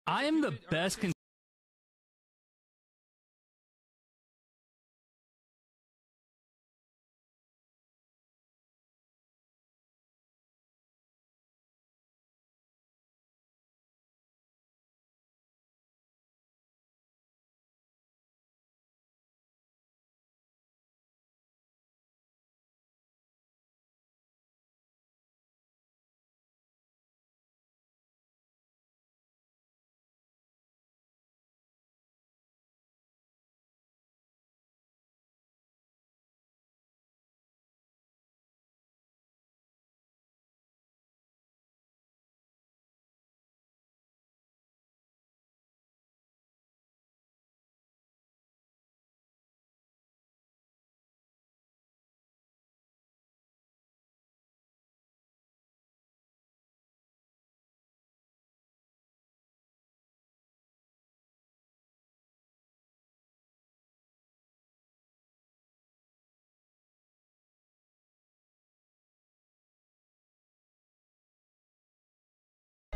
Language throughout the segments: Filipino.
I am the best.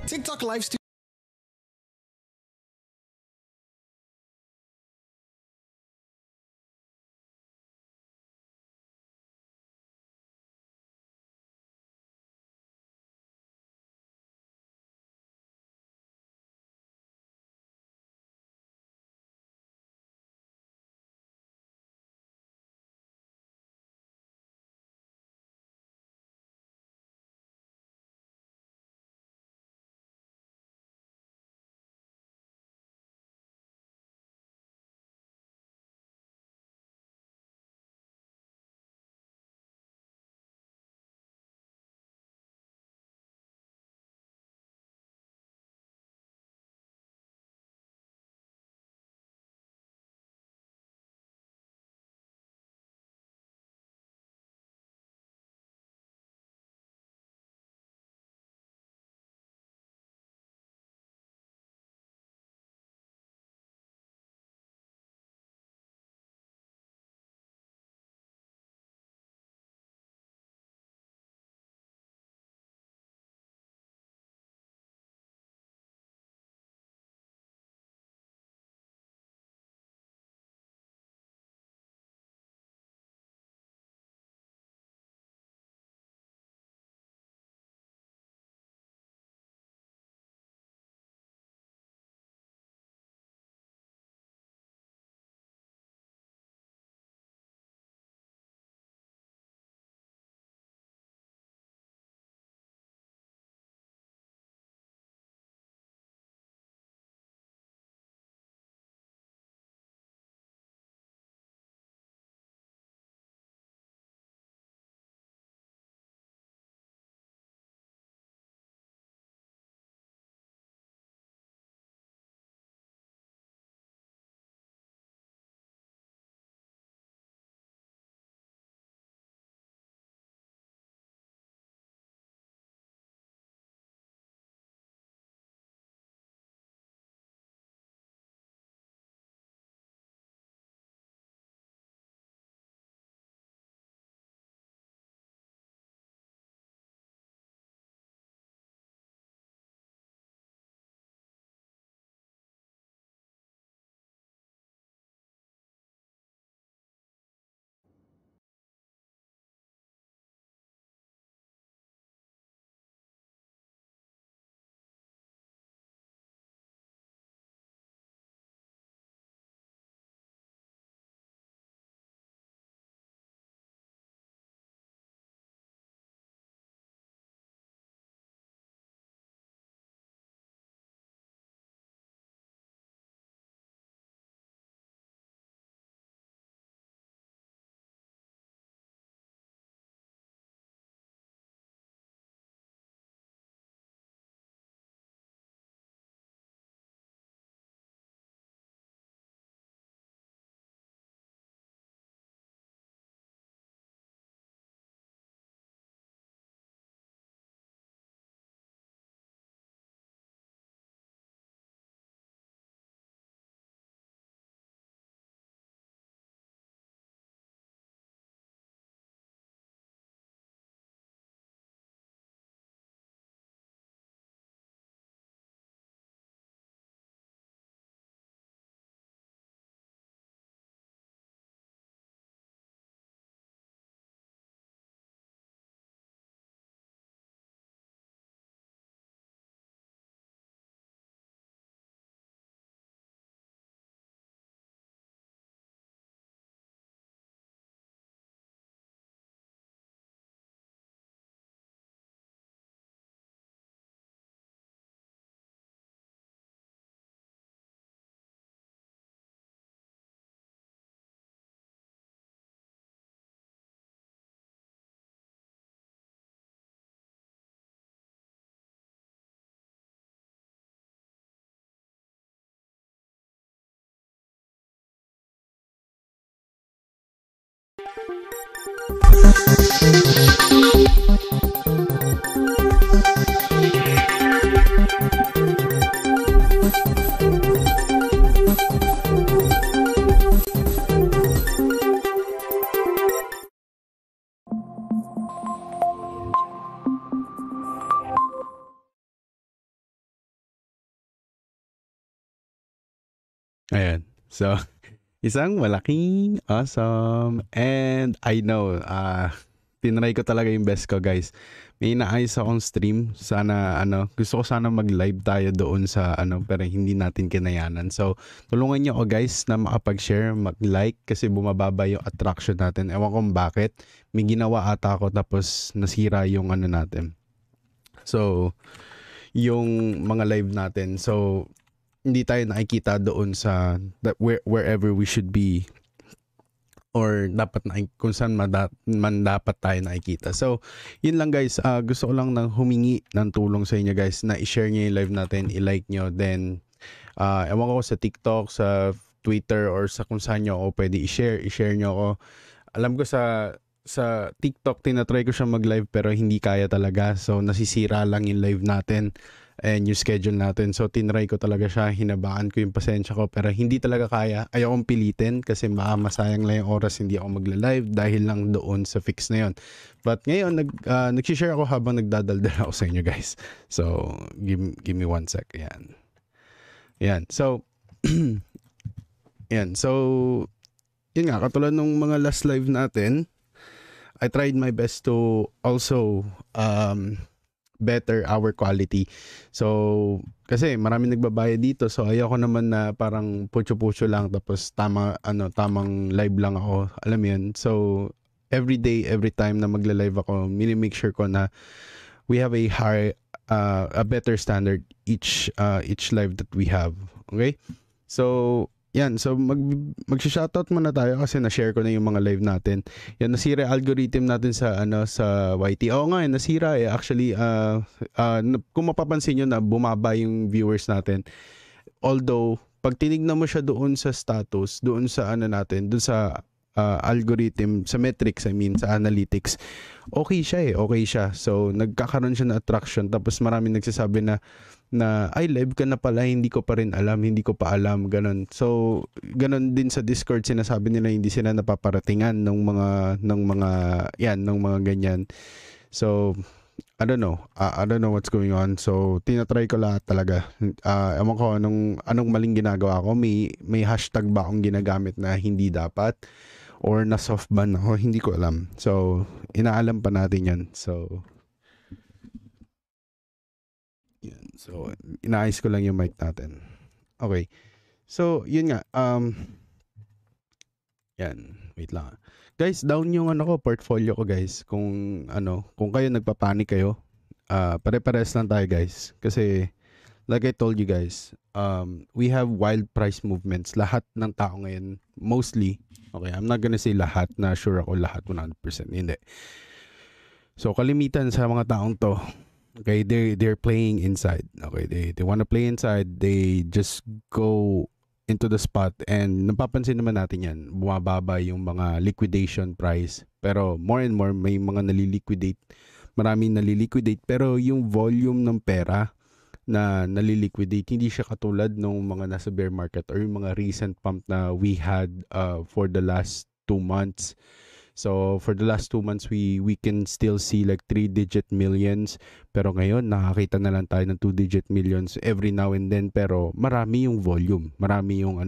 TikTok live Ayan. So, isang malaking awesome and I know, tinry ko talaga yung best ko, guys. May inaayos akong stream. Sana gusto ko sana mag-live tayo doon sa pero hindi natin kinayanan. So, tulungan niyo ako, guys, na makapag-share, mag-like kasi bumababa yung attraction natin. Ewan kung bakit. May ginawa ata ako tapos nasira yung natin. So, yung mga live natin. So, hindi tayo nakikita doon sa wherever we should be or dapat na kung saan man dapat tayo nakikita. So, yun lang, guys. Gusto ko lang nang humingi ng tulong sa inyo, guys, na i-share niyo yung live natin, i-like niyo, then ewan ko sa TikTok, sa Twitter, or sa kung saan niyo ako pwede i-share niyo ako. Alam ko sa TikTok tinatry ko siya mag-live pero hindi kaya talaga. So, nasisira lang yung live natin and yung schedule natin. So, tinry ko talaga siya. Hinabaan ko yung pasensya ko pero hindi talaga kaya. Ayokong pilitin kasi masayang lang yung oras hindi ako magla-live dahil lang doon sa fix na yun. But ngayon, nag-share ako habang nagdadaldal ako sa inyo, guys. So, give me 1 sec. Yan. So, yan. So, yun nga. Katulad nung mga last live natin, I tried my best to also better our quality. So, kasi marami nagbabayad dito. So, ayoko naman na parang pucho-pucho lang tapos tamang live lang ako. Alam mo yun? So, every day, every time na magla-live ako, mini-make sure ko na we have a better standard each live that we have. Okay? So, yan. So, mag-shoutout muna tayo kasi na-share ko na yung mga live natin. Yan, nasira algorithm natin sa YT. Oo nga, nasira eh. Actually, kung mapapansin nyo na bumaba yung viewers natin. Although, pag tinignan mo siya doon sa status, doon sa natin, doon sa algorithm, sa metrics, sa analytics, okay siya. So, nagkakaroon siya na attraction. Tapos maraming nagsasabi na ay, live ka na pala, hindi ko pa alam, ganun. So, ganun din sa Discord, sinasabi nila hindi sila napaparatingan ng mga ganyan. So, I don't know what's going on. So, tinatry ko lahat talaga. Ewan ko anong maling ginagawa ko. May hashtag ba akong ginagamit na hindi dapat? Or na soft ban ako? Hindi ko alam. So, inaalam pa natin yan. So, inaayos ko lang yung mic natin. Okay. So, yun nga. Yan. Wait lang. Guys, down yung portfolio ko, guys. Kung kayo nagpapanik kayo, pare-pares lang tayo, guys. Kasi, like I told you guys, we have wild price movements. Lahat ng tao ngayon, mostly, okay, I'm not gonna say lahat, na sure ako lahat 100%. Hindi. So, kalimitan sa mga taong to, okay, they're playing inside. Okay, they want to play inside. They just go into the spot and napapansin naman natin yan. Bumababa yung mga liquidation price. Pero more and more may mga naliliquidate. Maraming naliliquidate pero yung volume ng pera na naliliquidate hindi siya katulad ng mga nasa bear market or yung mga recent pump na we had for the last 2 months. So, for the last 2 months, we can still see like 3-digit millions. Pero ngayon, nakakita na lang tayo ng 2-digit millions every now and then. Pero marami yung volume. Marami yung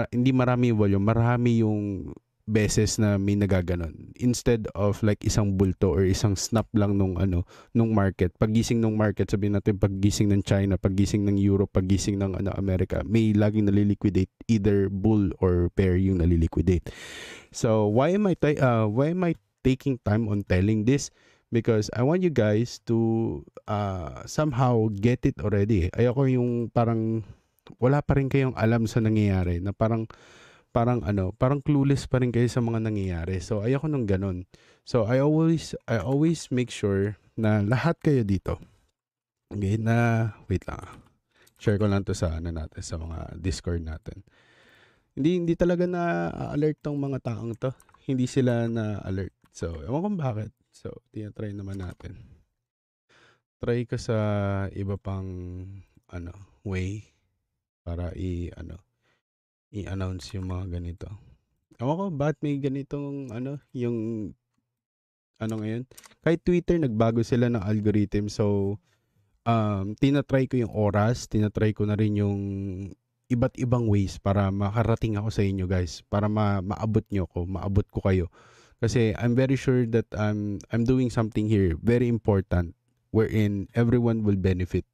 hindi marami yung volume. Marami yung beses na may nagaganon. Instead of like isang bulto or isang snap lang nung market. Paggising ng market, sabihin natin paggising ng China, paggising ng Europe, paggising ng America, may laging naliliquidate, either bull or bear yung naliliquidate. So why am I taking time on telling this? Because I want you guys to somehow get it already. Ayoko yung parang wala pa rin kayong alam sa nangyayari, na parang clueless pa rin kayo sa mga nangyayari. So, ayoko nung ganun. So, I always make sure na lahat kayo dito. Okay, wait lang. Share ko lang to sa natin, sa mga Discord natin. Hindi talaga na alert tong mga taong to. hindi sila na alert. So, ewan kung bakit. So, tinatry naman natin. Try ko sa iba pang ano, way para i-announce yung mga ganito. Ewan ko bakit may ganitong yung ngayon. Kahit Twitter nagbago sila ng algorithm. So, tinatry ko yung oras, tinatry ko na rin yung iba't ibang ways para makarating ako sa inyo guys, para maabot nyo ko, maabot ko kayo. Kasi I'm very sure that I'm doing something here very important wherein everyone will benefit.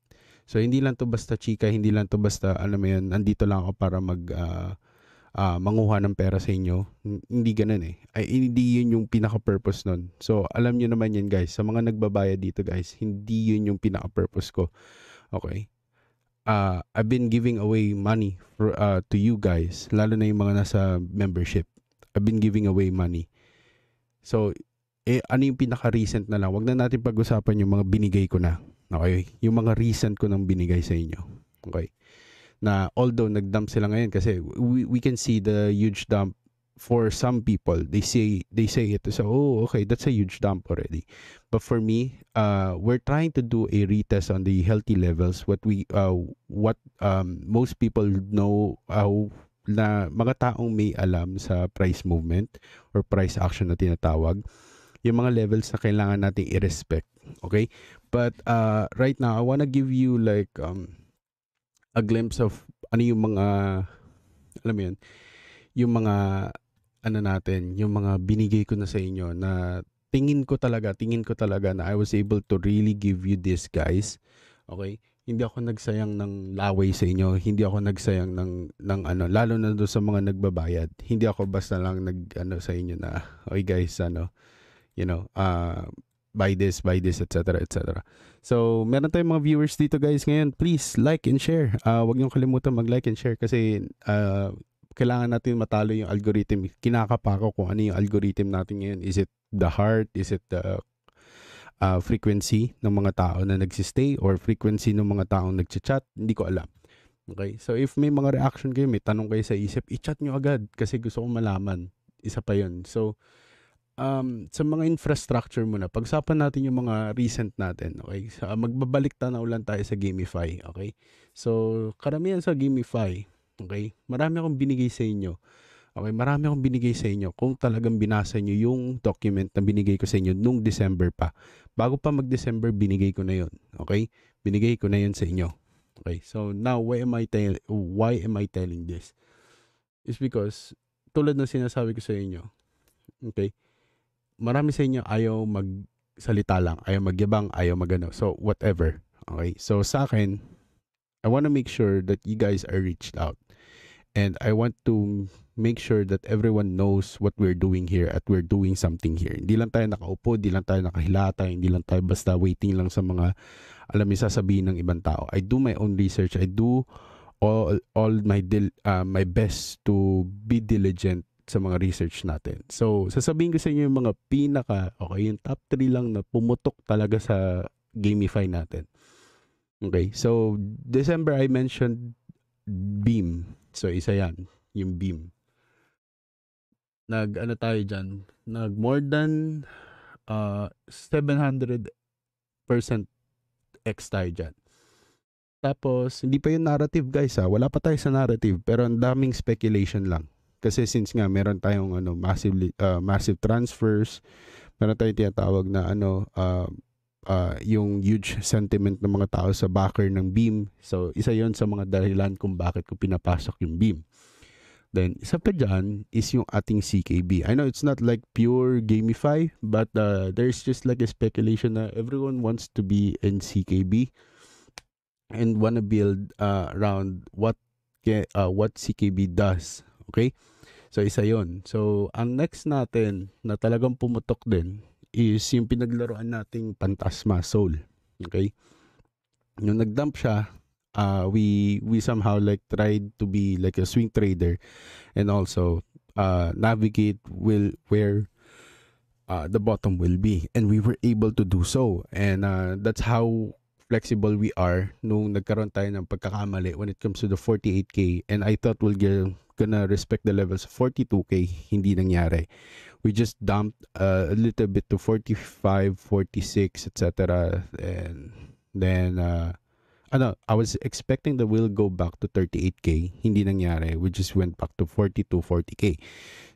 So hindi lang to basta chika, hindi lang to basta alam mo yun, nandito lang ako para manguha ng pera sa inyo. Hindi ganoon eh. Hindi yun yung pinaka-purpose nun. So alam nyo naman yan guys, sa mga nagbabayad dito guys, hindi yun yung pinaka-purpose ko. Okay? I've been giving away money to you guys, lalo na yung mga nasa membership. I've been giving away money. So, ano yung pinaka-recent na lang? Wag na natin pag-usapan yung mga binigay ko na. Okay? Yung mga recent ko nang binigay sa inyo. Okay? Na although nag-dump sila ngayon kasi we can see the huge dump for some people. They say it. So, oh, okay, that's a huge dump already. But for me, we're trying to do a retest on the healthy levels. What most people know na mga taong may alam sa price movement or price action na tinatawag, yung mga levels na kailangan nating i-respect. Okay? But right now, I wanna give you like a glimpse of ano yung mga, alam mo yun, yung mga natin, yung mga binigay ko na sa inyo na tingin ko talaga na I was able to really give you this guys. Okay? Hindi ako nagsayang ng laway sa inyo, hindi ako nagsayang ng lalo na doon sa mga nagbabayad. Hindi ako basta lang sa inyo na, okay guys, buy this, etc. So, meron tayong mga viewers dito guys ngayon. Please like and share. Huwag niyo kalimutan mag-like and share kasi kailangan natin matalo yung algorithm. Kinakapa ko kung ano yung algorithm natin ngayon. Is it the heart? Is it the frequency ng mga tao na nagsistay or frequency ng mga taong nagchat? Hindi ko alam. Okay? So, if may mga reaction kayo, may tanong kayo sa isip, i-chat nyo agad kasi gusto kong malaman. Isa pa yun. So, sa mga infrastructure muna, pag-usapan natin yung mga recent natin. Okay? So, magbabalik tanaw lang tayo sa Gamify. Okay? So, karamihan sa Gamify, okay? Marami akong binigay sa inyo. Okay, marami akong binigay sa inyo kung talagang binasa nyo yung document na binigay ko sa inyo nung December pa. Bago pa mag-December, binigay ko na yun. Okay? Binigay ko na yun sa inyo. Okay, so now, why am I telling this? It's because, tulad ng sinasabi ko sa inyo, okay, marami sa inyo ayaw magsalita lang, ayaw magyabang, ayaw magano. So, whatever. Okay, so sa akin, I want to make sure that you guys are reached out. And I want to make sure that everyone knows what we're doing here at we're doing something here. Hindi lang tayo nakaupo, hindi lang tayo nakahilata, hindi lang tayo basta waiting lang sa mga sasabihin ng ibang tao. I do my own research. I do all my best to be diligent sa mga research natin. So, sasabihin ko sa inyo yung mga yung top 3 lang na pumutok talaga sa Gamify natin. Okay, so December I mentioned Beam. So, isa yan, yung Beam. Tayo dyan? More than 700% X tayo dyan. Tapos, hindi pa yung narrative guys ha. Wala pa tayo sa narrative. Pero ang daming speculation lang. Kasi since nga meron tayong massive transfers, meron tayong tinatawag na yung huge sentiment ng mga tao sa backer ng Beam. So, isa yon sa mga dahilan kung bakit ko pinapasok yung Beam. Then, isa pa dyan is yung ating CKB. I know it's not like pure Gamify, but there's just like a speculation na everyone wants to be in CKB and wanna build around what CKB does. Okay? So, isa yon. So, ang next natin na talagang pumutok din is yung pinaglaruan nating Phantasma Soul. Okay? Nung nag-dump siya, we somehow like tried to be like a swing trader and also navigate where the bottom will be, and we were able to do so, and that's how flexible we are nung nagkaroon tayo ng pagkakamali when it comes to the 48K, and I thought we'll gonna respect the levels of 42K. Hindi nangyari. we just dumped a little bit to 45, 46, etc. And then I was expecting that we'll go back to 38k. Hindi nangyari. We just went back to 42, 40k.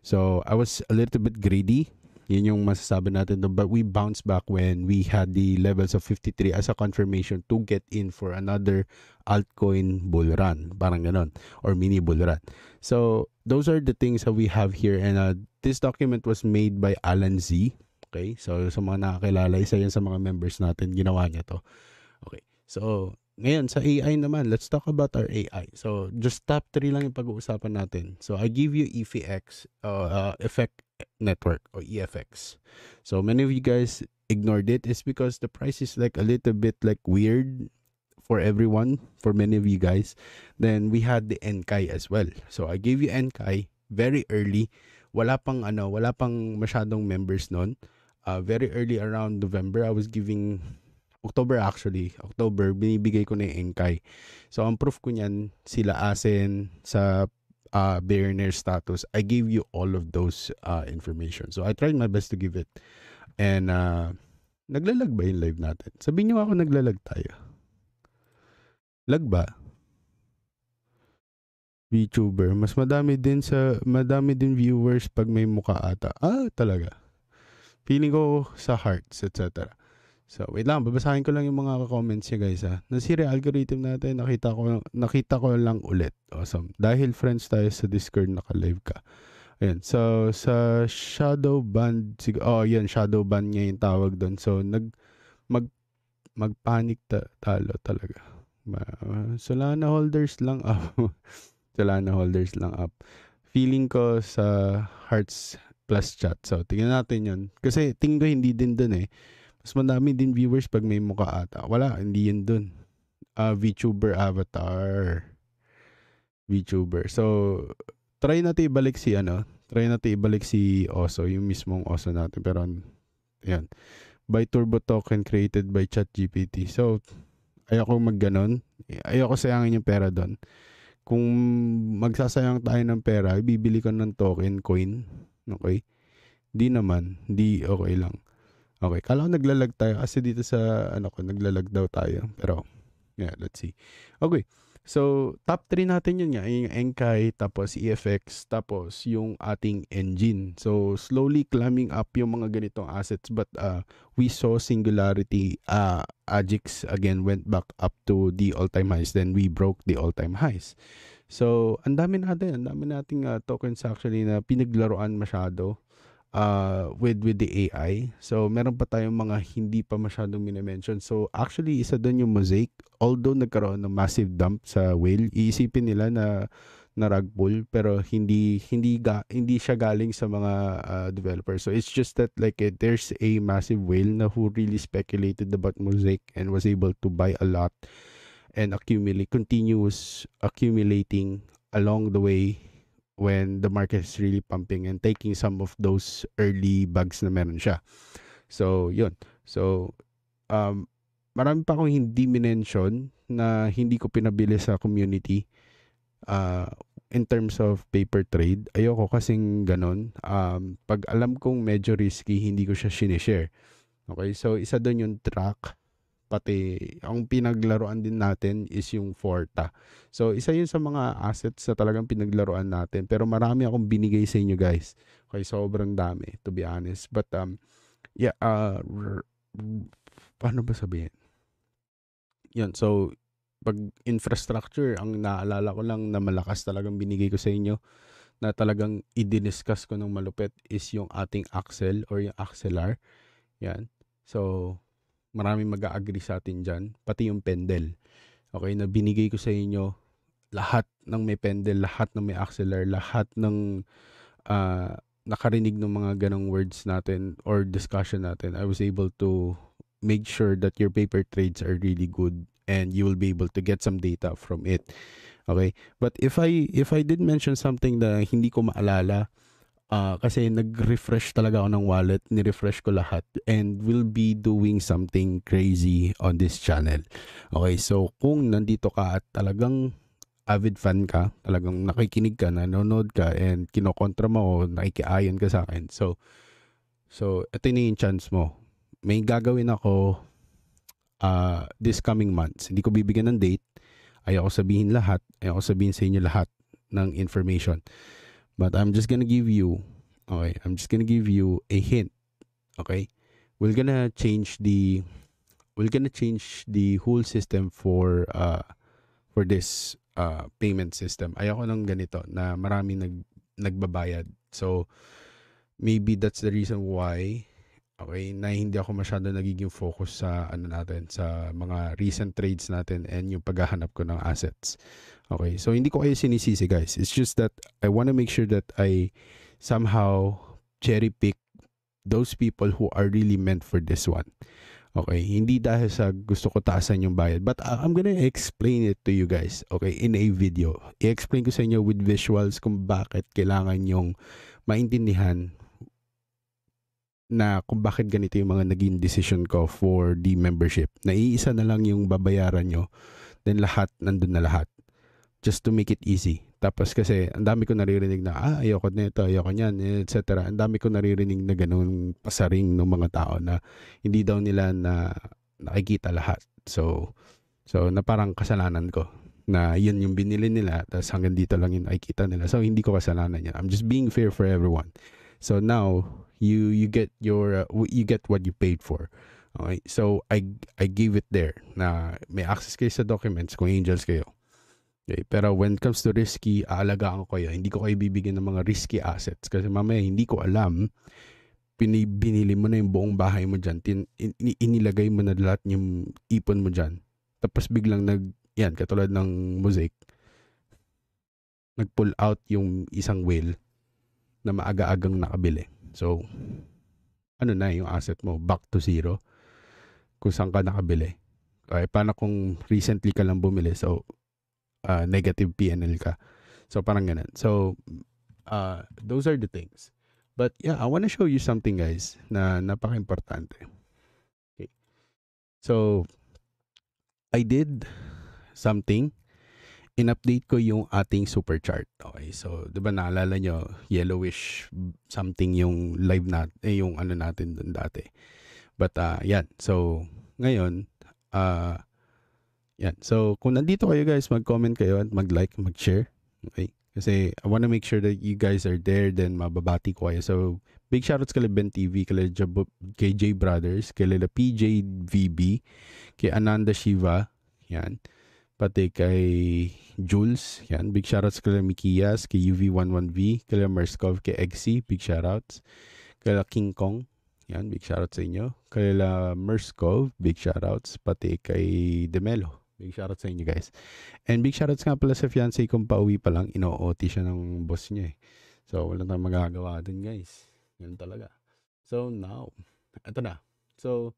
So I was a little bit greedy. Yun yung masasabi natin doon. But we bounced back when we had the levels of 53 as a confirmation to get in for another altcoin bull run. Parang ganon. Or mini bull run. So those are the things that we have here. And this document was made by Alan Z. Okay? So sa mga nakakilala, isa yan sa mga members natin. Ginawa niya to. Okay. So ngayon, sa AI naman, let's talk about our AI. So, just top 3 lang yung pag-uusapan natin. So, I give you EFX, Effect Network, or EFX. So, many of you guys ignored it. It's because the price is like a little bit like weird for everyone, for many of you guys. Then, we had the NKAI as well. So, I gave you NKAI very early. Wala pang masyadong members nun. Very early around November, I was giving... October, binibigay ko na yung NKAI. So, ang proof ko niyan, sila Asen sa billionaire status. I gave you all of those information. So, I tried my best to give it. And, naglalag ba yung live natin? Sabihin niyo ako naglalag tayo. Lag ba? VTuber. Mas madami din viewers pag may mukha ata. Talaga. Feeling ko sa hearts, etc. So, wait lang, babasahin ko lang yung mga comments niya guys ha. Nasira algorithm natin, nakita ko lang ulit. Awesome. Dahil friends tayo sa Discord, naka-live ka. Ayan. So, sa shadow ban, yan, shadow ban niya yung tawag doon. So, magpanic talo talaga. Solana holders lang up. Solana holders lang up. Feeling ko sa Hearts plus chat. So, tingnan natin yun. Kasi tingin ko hindi din doon eh. Mas madami din viewers pag may mukha ata. Wala, hindi yun dun. VTuber avatar. VTuber. So, try natin ibalik si Oso, yung mismong Oso natin. Pero, yan. By Turbo Token created by ChatGPT. So, ayoko magganon. Ayoko sayangin yung pera doon. Kung magsasayang tayo ng pera, bibili ko ng token, coin. Okay? Di naman. Di okay lang. Okay, kala ko naglalag tayo kasi dito sa naglalag daw tayo. Pero yeah, let's see. Okay. So, top 3 natin yun nga, yung NKAI, tapos EFX, tapos yung ating engine. So, slowly climbing up yung mga ganitong assets, but we saw Singularity, Agix again went back up to the all-time highs, then we broke the all-time highs. So, ang dami nating tokens actually na pinaglaruan masyado. With the AI. So, meron pa tayong mga hindi pa masyadong minimension. So, actually, isa doon yung Mosaic. Although nagkaroon ng massive dump sa whale, iisipin nila na rug pull, pero hindi siya galing sa mga developers. So, it's just that like there's a massive whale na who really speculated about Mosaic and was able to buy a lot and continuous accumulating along the way when the market is really pumping and taking some of those early bugs na meron siya. So, yun. So, marami pa akong hindi minention na hindi ko pinabili sa community in terms of paper trade. Ayoko kasing ganon. Pag alam kong medyo risky, hindi ko siya sinishare. Okay? So, isa doon yung track. Pati, ang pinaglaruan din natin is yung Forta. So, isa yun sa mga assets na talagang pinaglaruan natin. Pero marami akong binigay sa inyo guys. Okay, sobrang dami, to be honest. But, yeah, paano ba sabihin? Yan, so, pag infrastructure, ang naalala ko lang na malakas talagang binigay ko sa inyo, na talagang i-discuss ko ng malupit is yung ating Axel or yung Axelar. Yan. So, maraming mag-a-agree sa atin dyan, pati yung Pendel. Okay, na binigay ko sa inyo lahat ng may Pendel, lahat ng may Axelar, lahat ng nakarinig ng mga ganong words natin or discussion natin. I was able to make sure that your paper trades are really good and you will be able to get some data from it. Okay? But if I did mention something na hindi ko maalala, kasi nag-refresh talaga ako ng wallet, ni-refresh ko lahat, and will be doing something crazy on this channel. Okay, so kung nandito ka at talagang avid fan ka, talagang nakikinig ka, nanonood ka, and kinokontra mo o nakikiayon ka sa akin. So ito na yung chance mo. May gagawin ako this coming months. Hindi ko bibigyan ng date. Ayoko sabihin lahat. Ayoko sabihin sa inyo lahat ng information. But I'm just gonna give you, okay, I'm just gonna give you a hint. Okay? We're gonna change the whole system for this payment system. Ayoko ng ganito na marami nagbabayad. So maybe that's the reason why, okay, na hindi ako masyado nagiging focus sa sa mga recent trades natin and yung paghahanap ko ng assets. Okay, so hindi ko kayo sinisisi, guys. It's just that I want to make sure that I somehow cherry pick those people who are really meant for this one. Okay, hindi dahil sa gusto ko taasan yung bayad, but I'm gonna explain it to you guys, okay, in a video. I-explain ko sa inyo with visuals kung bakit kailangan yung maintindihan na kung bakit ganito yung mga naging decision ko for the membership. Naiisa na lang yung babayaran nyo, then lahat, nandun na lahat. Just to make it easy. Tapos kasi, ang dami ko naririnig na, ayoko nito, ayoko niyan, etc. Ang dami ko naririnig na ganun pasaring ng mga tao na hindi daw nila na nakikita lahat. So na parang kasalanan ko na yun yung binili nila, tapos hanggang dito lang yung nakikita nila. So hindi ko kasalanan yan. I'm just being fair for everyone. So now, you get you get what you paid for. Okay? So I gave it there na may access kayo sa documents kung angels kayo. Okay, pero when it comes to risky, aalagaan ko kayo. Hindi ko kayo bibigyan ng mga risky assets kasi mamaya hindi ko alam, binili mo na yung buong bahay mo dyan, inilagay mo na lahat yung ipon mo dyan, tapos biglang katulad ng Mosaic, nag-pull out yung isang whale na maaga-agang nakabili. So, ano na yung asset mo? Back to zero kung saan ka nakabili. Okay, paano kung recently ka lang bumili? So, negative PNL ka. So, parang ganun. So, those are the things. But yeah, I want to show you something, guys, na napaka-importante. Okay. So, I did something. In-update ko yung ating super chart. Okay. So, di ba naalala nyo, yellowish something yung live yung natin dun dati. But, yan. So, ngayon, yan. So, kung nandito kayo, guys, mag-comment kayo at mag-like, mag-share. Okay? Kasi I want to make sure that you guys are there, then mababati ko kayo. So, big shoutouts kay Ben TV, kay J Brothers, kay PJ VB, kay Ananda Shiva, yan. Pati kay Jules, yan. Big shoutouts kay Mikias, kay UV11V, kay Merskov, kay Eggsy, big shoutouts. Kay King Kong, yan. Big shoutouts sa inyo. Kay Merskov, big shoutouts. Pati kay Demelo. Big shoutout sa inyo, guys. And big shoutouts nga pala sa fiancé kong pauwi pa lang. Ino-OT siya ng boss niya eh. So, wala tayong magagawa din, guys. Yan talaga. So, now, ito na. So,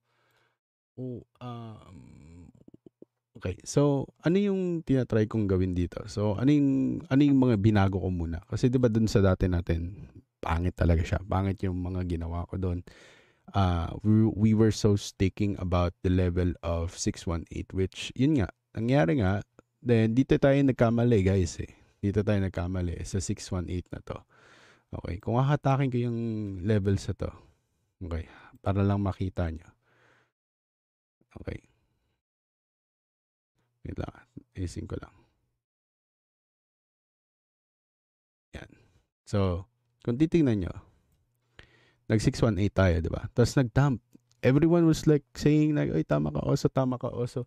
okay. So, ano yung tinatry kong gawin dito? So, ano yung mga binago ko muna? Kasi 'di ba dun sa dati natin, pangit talaga siya. Pangit yung mga ginawa ko doon. We were so sticking about the level of 618, which yun nga, nangyari nga, then dito tayo nagkamali, guys eh. Dito tayo nagkamali sa 618 na to. Okay, kung hahatakin ko yung level sa to, okay, para lang makita nyo. Okay. Wait lang, ising ko lang. Yan. So, kung titingnan nyo, nag 618 tayo, di ba? Tapos nag-dump. Everyone was like saying like, ay, tama ka oso,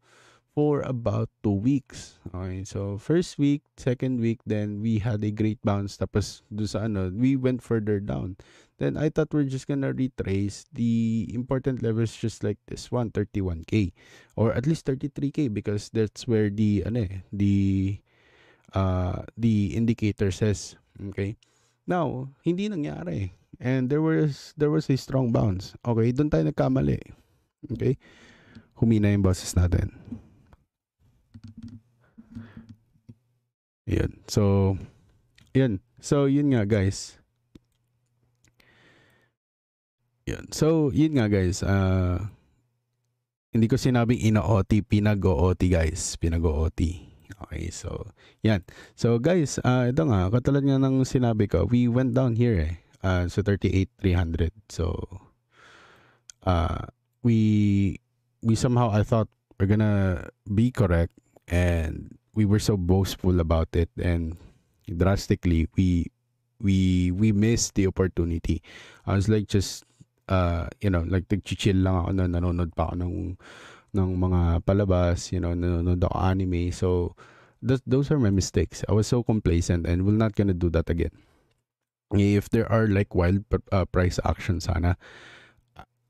for about 2 weeks. Okay, so first week, second week, then we had a great bounce. Tapos doon sa we went further down. Then I thought we're just gonna retrace the important levels just like this one, 31K. Or at least 33K because that's where the indicator says. Okay. Now, hindi nangyari. And there was a strong bounce. Okay, doon tayo nagkamali. Okay? Humina yung boses natin. Ayan. So, yun. So, yun nga, guys. Yun. So, yun nga, guys. Hindi ko sinabing ina-OT, pinag-OT, guys. Pinag-OT. Okay, so yan. So guys, ito nga, katulad nga ng sinabi ko, we went down here so 38,300. So uh, we somehow, I thought we're gonna be correct, and we were so boastful about it, and drastically we missed the opportunity. I was like just like nag-chill lang ako na nanonood pa ako ng mga palabas, nanonood ako anime. So those are my mistakes. I was so complacent, and we're not gonna do that again. If there are like wild price action sana,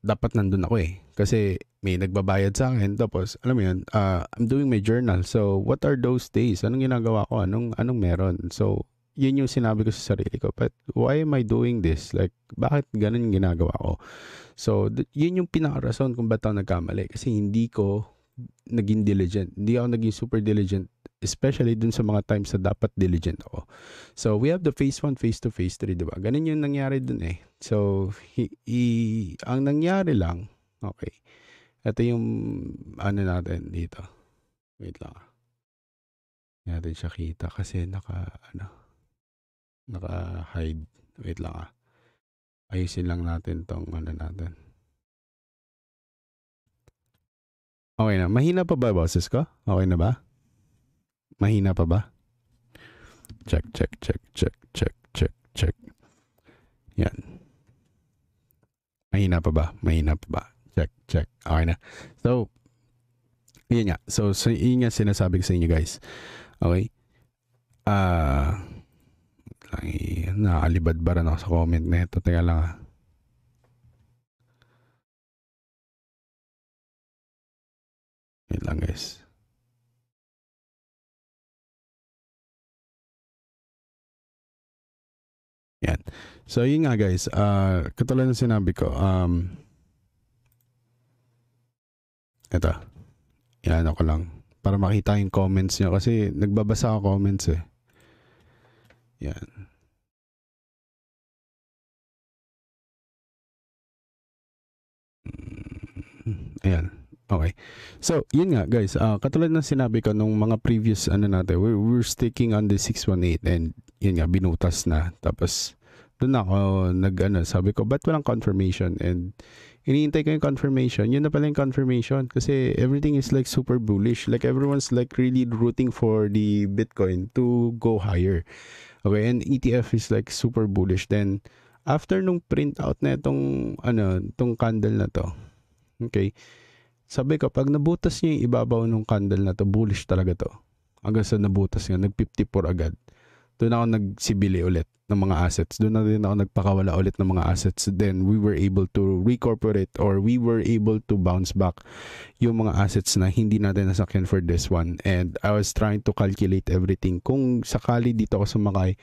dapat nandun ako kasi may nagbabayad sa akin, tapos alam mo yun, I'm doing my journal. So what are those days? Anong ginagawa ko? Anong meron? So yun yung sinabi ko sa sarili ko, but why am I doing this? Like, bakit ganun yung ginagawa ko? So yun yung pinaka-rason kung ba't ako nagkamali, kasi hindi ko naging diligent. Hindi ako naging super diligent, especially dun sa mga times na dapat diligent ako. So we have the phase 1, phase 2, phase 3, diba? Ganun yung nangyari dun So ang nangyari lang, okay, ito yung natin dito. Wait lang. Hindi natin siya kita kasi naka-hide. Wait lang ayusin lang natin tong natin. Okay na. Mahina pa ba boses ko? Okay na ba? Mahina pa ba? Check. Yan. Mahina pa ba? Check. Okay na. So, yun nga. So yun nga sinasabi ko sa inyo, guys. Okay? Nakalibad-baran ako sa comment na ito. Teka lang Wait lang, guys. Yan. So yun nga, guys. Katulad ng sinabi ko, ito. Yan ako lang. Para makita yung comments nyo. Kasi nagbabasa ako comments Yan. Ayan. Okay. So, yun nga, guys. Katulad ng sinabi ko nung mga previous natin, we're sticking on the 618, and yun nga, binutas na. Tapos, doon ako sabi ko, ba't walang confirmation? And iniintay ko yung confirmation. Yun na pala yung confirmation, kasi everything is like super bullish. Like everyone's like really rooting for the Bitcoin to go higher. Okay, and ETF is like super bullish. Then after nung printout na itong tong candle na to, okay, sabi ko, pag nabutas niya yung ibabaw ng candle na to, bullish talaga to. Hanggang sa nabutas nga, nag-54 agad. Doon ako nagsibili ulit ng mga assets. Doon na din ako nagpakawala ulit ng mga assets. Then we were able to recorporate, or we were able to bounce back yung mga assets na hindi natin nasakyan for this one. And I was trying to calculate everything. Kung sakali dito ako sumakay,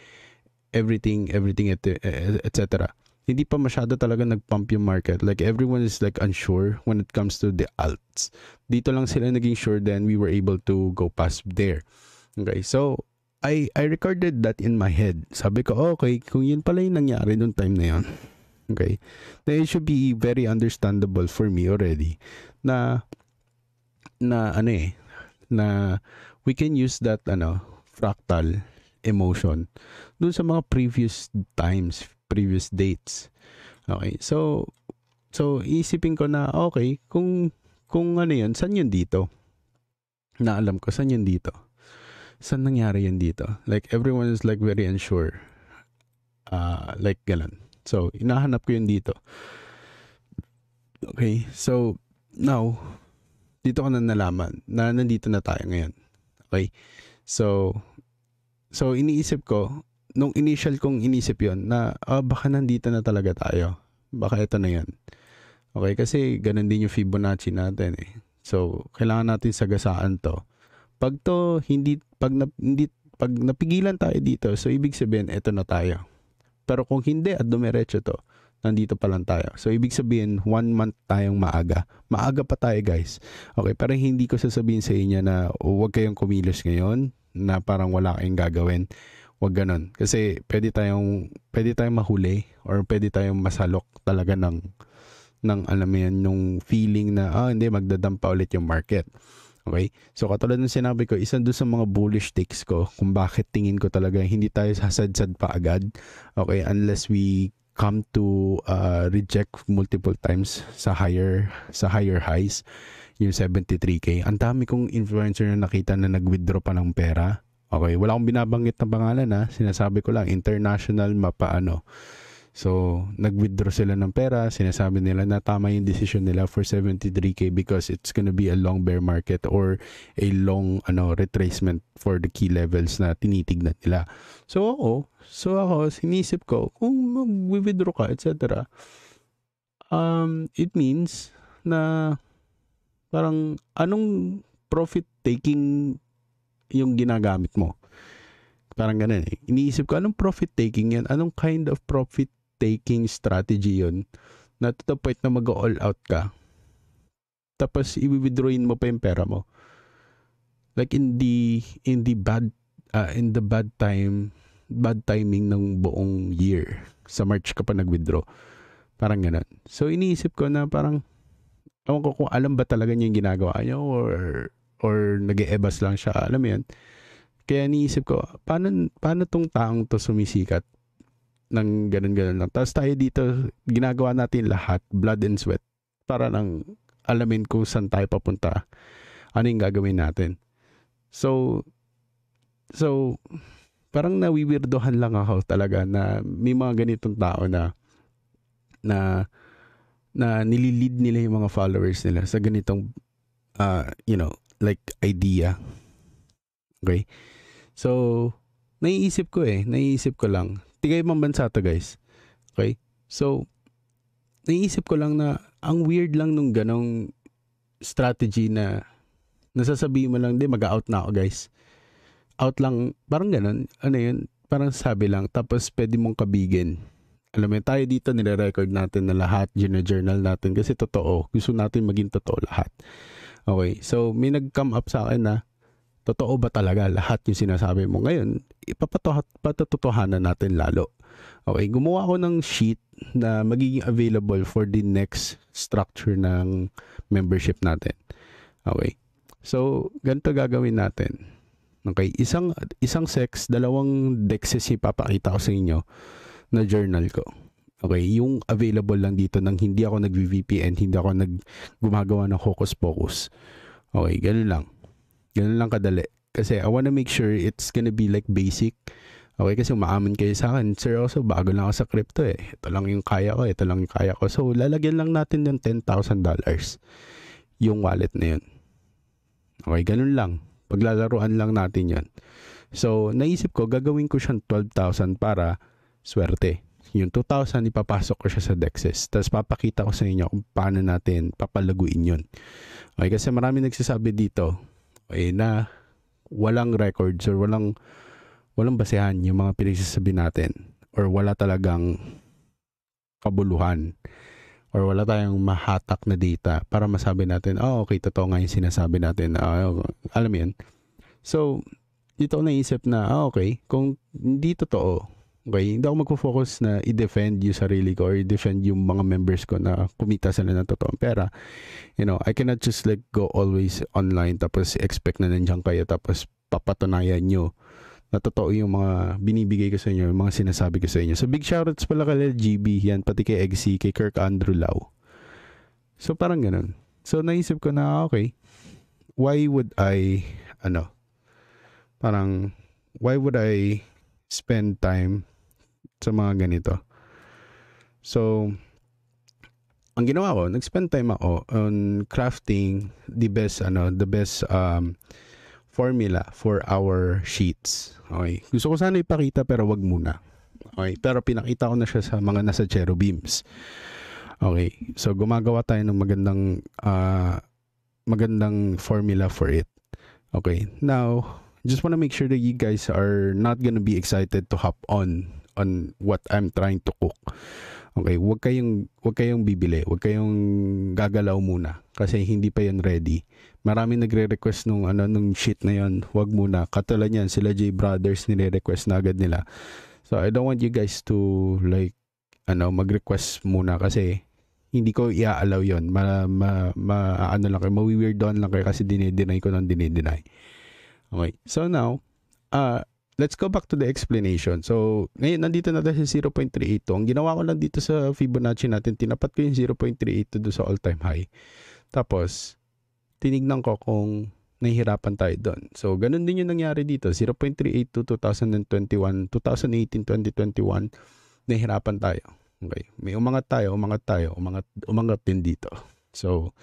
everything, etc. Hindi pa masyado talaga nag-pump yung market. Like everyone is like unsure when it comes to the alts. Dito lang sila naging sure, then we were able to go past there. Okay, so I recorded that in my head. Sabi ko, okay, kung yun pala yung nangyari noong time na yun, okay, then it should be very understandable for me already na we can use that fractal emotion dun sa mga previous times, previous dates. Okay, so isipin ko na, okay, kung yun, saan yun dito? Na alam ko, saan yun dito? Saan nangyari yun dito? Like, everyone is like very unsure. Like, ganun. So, inahanap ko yun dito. Okay, so, now, dito ko na nalaman na nandito na tayo ngayon. Okay, so iniisip ko, nung initial kong inisip yun, na baka nandito na talaga tayo. Baka ito na yan. Okay, kasi ganun din yung Fibonacci natin So, kailangan natin sagasaan to. Pag napigilan tayo dito, so ibig sabihin, ito na tayo. Pero kung hindi at dumiretso to, nandito pa lang tayo. So, ibig sabihin, 1 month tayong maaga. Maaga pa tayo, guys. Okay, pero hindi ko sasabihin sa inyo na huwag kayong kumilos ngayon, na parang wala kayong gagawin. Huwag ganun. Kasi pwede tayong mahuli, or pwede tayong masalok talaga ng alam mo yan, nung feeling na, hindi, magdadampa ulit yung market. Okay? So katulad ng sinabi ko, isa doon sa mga bullish takes ko kung bakit tingin ko talaga hindi tayo sasadsad pa agad. Okay? Unless we come to reject multiple times sa higher highs, yung 73K. Ang dami kong influencer na nakita na nag-withdraw pa ng pera. Okay? Wala akong binabanggit na pangalan ha. Sinasabi ko lang, international mapaano. So, nag-withdraw sila ng pera, sinasabi nila na tama yung decision nila for 73K because it's gonna be a long bear market or a long retracement for the key levels na tinitignan nila. So ako, sinisip ko, kung mag-withdraw ka, etc. It means na parang anong profit taking yung ginagamit mo. Parang ganun eh. Iniisip ko, anong profit taking yan? Anong kind of profit taking strategy yun na to the point na mag-all out ka tapos i-withdrawin mo pa yung pera mo, like in the bad timing ng buong year, sa March ka pa nag-withdraw, parang ganun. So iniisip ko na parang ewan ko kung alam ba talaga niya yung ginagawa niya or nag-e-ebas lang siya, alam mo yan. Kaya iniisip ko, paano tong taong to sumisikat ng ganun-ganun lang. Tapos tayo dito, ginagawa natin lahat, blood and sweat, para lang alamin kung saan tayo papunta, ano yung gagawin natin. So parang nawiwirdohan lang ako talaga na may mga ganitong tao na nililid nila yung mga followers nila sa ganitong, like idea. Okay? So, naiisip ko lang, tigay ibang bansa to guys. Okay? So, naiisip ko lang na ang weird lang nung ganong strategy na nasasabihin mo lang, mag-out na ako guys. Out lang, parang ganon. Ano yun? Parang sabi lang, tapos pwede mong kabigin. Alam mo, tayo dito nire-record natin na lahat, journal natin kasi totoo. Gusto natin maging totoo lahat. Okay? So, may nag-come up sa akin na totoo ba talaga lahat yung sinasabi mo? Ngayon, patatotohanan natin lalo. Okay, gumawa ako ng sheet na magiging available for the next structure ng membership natin. Okay. So, ganito gagawin natin. Okay, isang sex, 2 dexes ipapakita ko sa inyo na journal ko. Okay, yung available lang dito nang hindi ako nag-VPN, hindi ako gumagawa ng hocus pocus. Okay, ganun lang. Ganun lang kadali. Kasi I wanna make sure it's gonna be like basic. Okay, kasi umaamin kayo sa akin, sir, also bago lang ako sa crypto eh. Ito lang yung kaya ko. So, lalagyan lang natin ng $10,000 yung wallet na yun. Okay, ganun lang. Paglalaruan lang natin yun. So, naisip ko, gagawin ko siyang 12,000 para swerte. Yung 2,000, ipapasok ko siya sa Dexes. Tapos papakita ko sa inyo kung paano natin papalaguin yun. Okay, kasi marami nagsasabi dito, na walang records or walang basehan yung mga pinagsasabi natin or wala talagang kabuluhan or wala tayong mahatak na data para masabi natin, okay, totoo nga yung sinasabi natin. Alam mo yan? So, dito ako naisip na, okay, kung hindi totoo, okay, hindi ako magpo-focus na i-defend yung sarili ko or i-defend yung mga members ko na kumita sila ng totoong pera. I cannot just like go always online tapos expect na nandiyan kayo tapos papatunayan nyo na totoo yung mga binibigay ko sa inyo, yung mga sinasabi ko sa inyo. So big shoutouts pala kay LGB, yan, pati kay Eggsy, kay Kirk Andrew Lau. So parang ganun. So naisip ko na, okay, why would I spend time sa mga ganito? So, ang ginawa ko, nag-spend time ako on crafting the best formula for our sheets. Okay. Gusto ko sana ipakita pero wag muna. Okay. Pero pinakita ko na siya sa mga nasa cherubims. Okay. So, gumagawa tayo ng magandang formula for it. Okay. Now, just want to make sure that you guys are not gonna be excited to hop on what I'm trying to cook. Okay, wag kayong bibili, wag kayong gagalaw muna kasi hindi pa yan ready. Maraming nagre-request nung sheet na yon, wag muna. Katulad niyan, sila J Brothers nire-request na agad nila. So I don't want you guys to like mag-request muna kasi hindi ko i-allow yun. Ano lang kayo, mawi-weirdoan lang kayo kasi dinideny ko ng dinideny. Okay. So now, let's go back to the explanation. So, ngayon, nandito na tayo sa 0.382. Ang ginawa ko lang dito sa Fibonacci natin, tinapat ko yung 0.382 doon sa all-time high. Tapos, tinignan ko kung nahihirapan tayo doon. So, ganun din yung nangyari dito. 0.382, 2021, 2018, 2021, nahihirapan tayo. Okay. May umangat tayo, umangat din dito. So,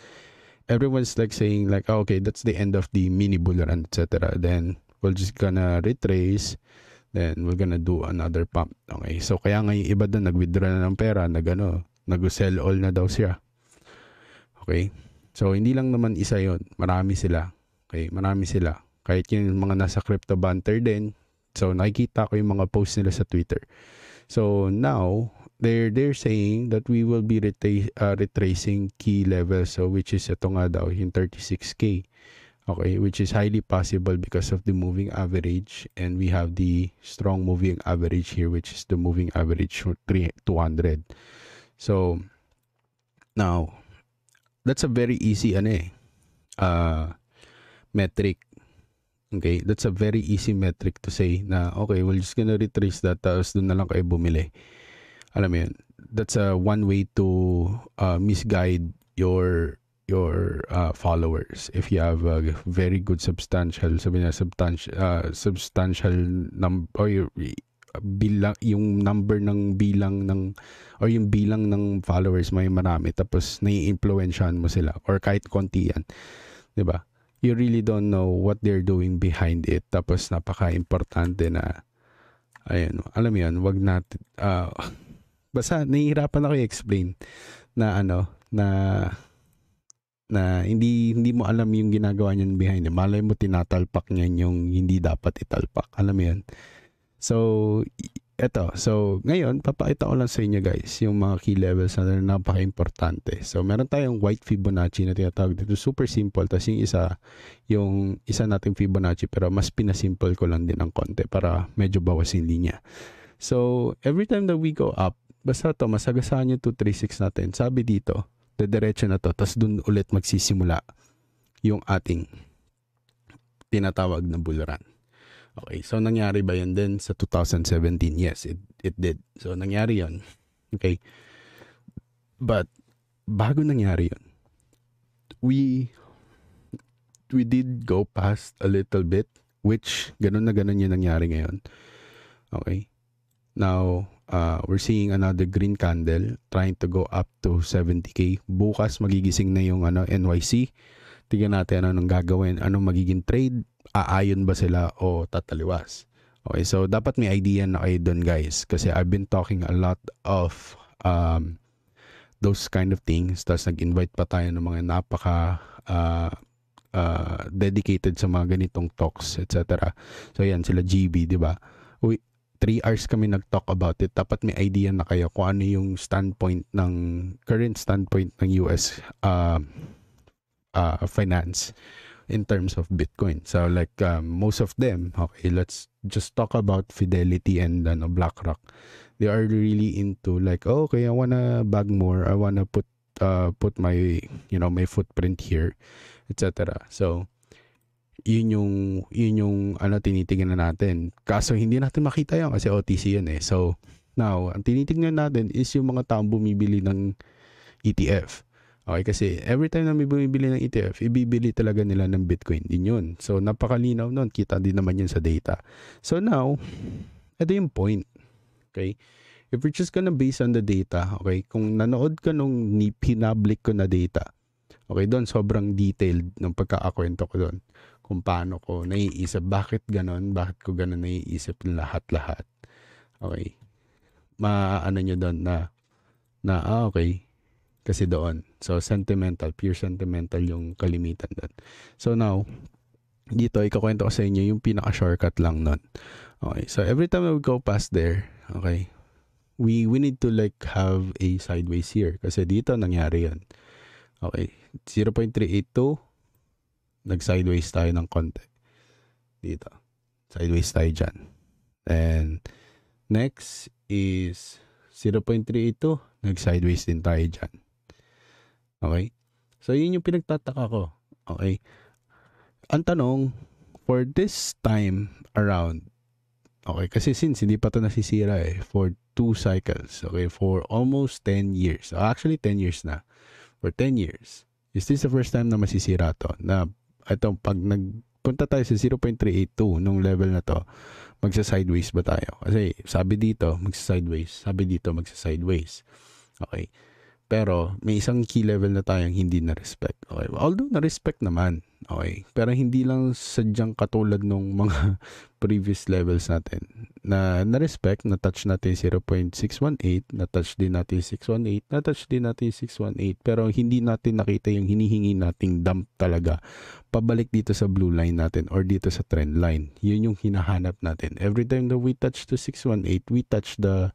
everyone's like saying like, oh, okay, that's the end of the mini bull run, etc. Then, we're just gonna retrace. Then, we're gonna do another pump. Okay. So, kaya nga yung iba doon, nag-withdraw na ng pera, nag-sell all na daw siya. Okay. So, hindi lang naman isa yon, marami sila. Okay, marami sila. Kahit yung mga nasa crypto banter din. So, nakikita ko yung mga posts nila sa Twitter. So, now, they're saying that we will be retracing key levels. So, which is ito nga daw, yung 36K. Okay, which is highly possible because of the moving average. And we have the strong moving average here, which is the moving average 200. So, now, that's a very easy metric. Okay, that's a very easy metric to say na okay, we're just gonna retrace that tapos doon na lang kayo bumili. Alam mo yun, that's a one way to misguide your followers. If you have a very good substantial number or yung number ng bilang ng or yung bilang ng followers may marami tapos nai-influensyahan mo sila or kahit konti yan, 'di ba? You really don't know what they're doing behind it. Tapos napaka-importante na ayun, alam mo 'yun, wag natin basta nahihirapan ako i-explain na na hindi mo alam yung ginagawa niyan behind it. Malay mo tinatalpak niyan yung hindi dapat italpak. Alam mo 'yun. So, eto. So, ngayon, papakita ko lang sa inyo guys, yung mga key levels na napaka-importante. So, meron tayong white Fibonacci na tinatawag dito. Super simple. Tapos yung isa nating Fibonacci, pero mas pinasimple ko lang din ng konti para medyo bawas yung linya. So, every time that we go up, basta to, masagasaan yung 236 natin. Sabi dito, dediretso na to. Tapos dun ulit magsisimula yung ating tinatawag na bull run. Okay, so nangyari ba yan din sa 2017? Yes, it did. So nangyari yon. Okay. But bago nangyari yon, we did go past a little bit, which ganun yung nangyari ngayon. Okay. Now, we're seeing another green candle trying to go up to 70K. Bukas magigising na yung NYC. Tingnan natin anong gagawin, anong magiging trade. Aayon ba sila o tataliwas? Okay, so dapat may idea na kayo dun guys kasi I've been talking a lot of those kind of things. Tapos nag-invite pa tayo ng mga napaka dedicated sa mga ganitong talks, etc. So yan, sila GB, di ba? 3 hours kami nag-talk about it. Dapat may idea na kayo kung ano yung current standpoint ng US finance in terms of Bitcoin. So like most of them, okay, let's just talk about Fidelity and BlackRock. They are really into like, oh, okay, I wanna bag more. I wanna put my my footprint here, etc. So yun yung tinitingnan natin. Kaso hindi natin makita yan kasi OTC yun eh. So now, ang tinitingnan natin is yung mga taong bumibili ng ETF. Okay, kasi every time na may bumibili ng ETF, ibibili talaga nila ng Bitcoin din yun. So, napakalinaw nun. Kita din naman yun sa data. So, now, ito yung point. Okay? If we're just gonna base on the data, okay, kung nanood ka nung pinablik ko na data, okay, doon sobrang detailed ng pagkakakwento ko doon. Kung paano ko naiisip, bakit ko ganon naiisip lahat-lahat. Okay? Maano nyo doon na okay, kasi doon. So, pure sentimental yung kalimitan doon. So, now, dito, ikakwento ko sa inyo yung pinaka-shortcut lang nun. Okay, so every time we go past there, okay, we need to like have a sideways here. Kasi dito, nangyari yun. Okay, 0.382, nag-sideways tayo ng konti. Dito. Sideways tayo dyan. And, next is 0.382, nag-sideways din tayo dyan. Okay? So, yun yung pinagtataka ko. Okay? Ang tanong, for this time around, okay, kasi since hindi pa to nasisira for 2 cycles, okay, for almost 10 years, actually 10 years na, for 10 years, is this the first time na masisira to? Na, ito, pag nagpunta tayo sa 0.382, nung level na to, magsa-sideways ba tayo? Kasi sabi dito, magsa-sideways. Sabi dito, magsa-sideways. Okay. Pero may isang key level na tayong hindi na-respect. Okay. Although na-respect naman. Okay. Pero hindi lang sadyang katulad nung mga previous levels natin. Na na-respect, na-touch natin 0.618, na-touch din natin 618, na-touch din natin 618. Pero hindi natin nakita yung hinihingi nating dump talaga. Pabalik dito sa blue line natin or dito sa trend line. Yun yung hinahanap natin. Every time that we touch to 618, we touch the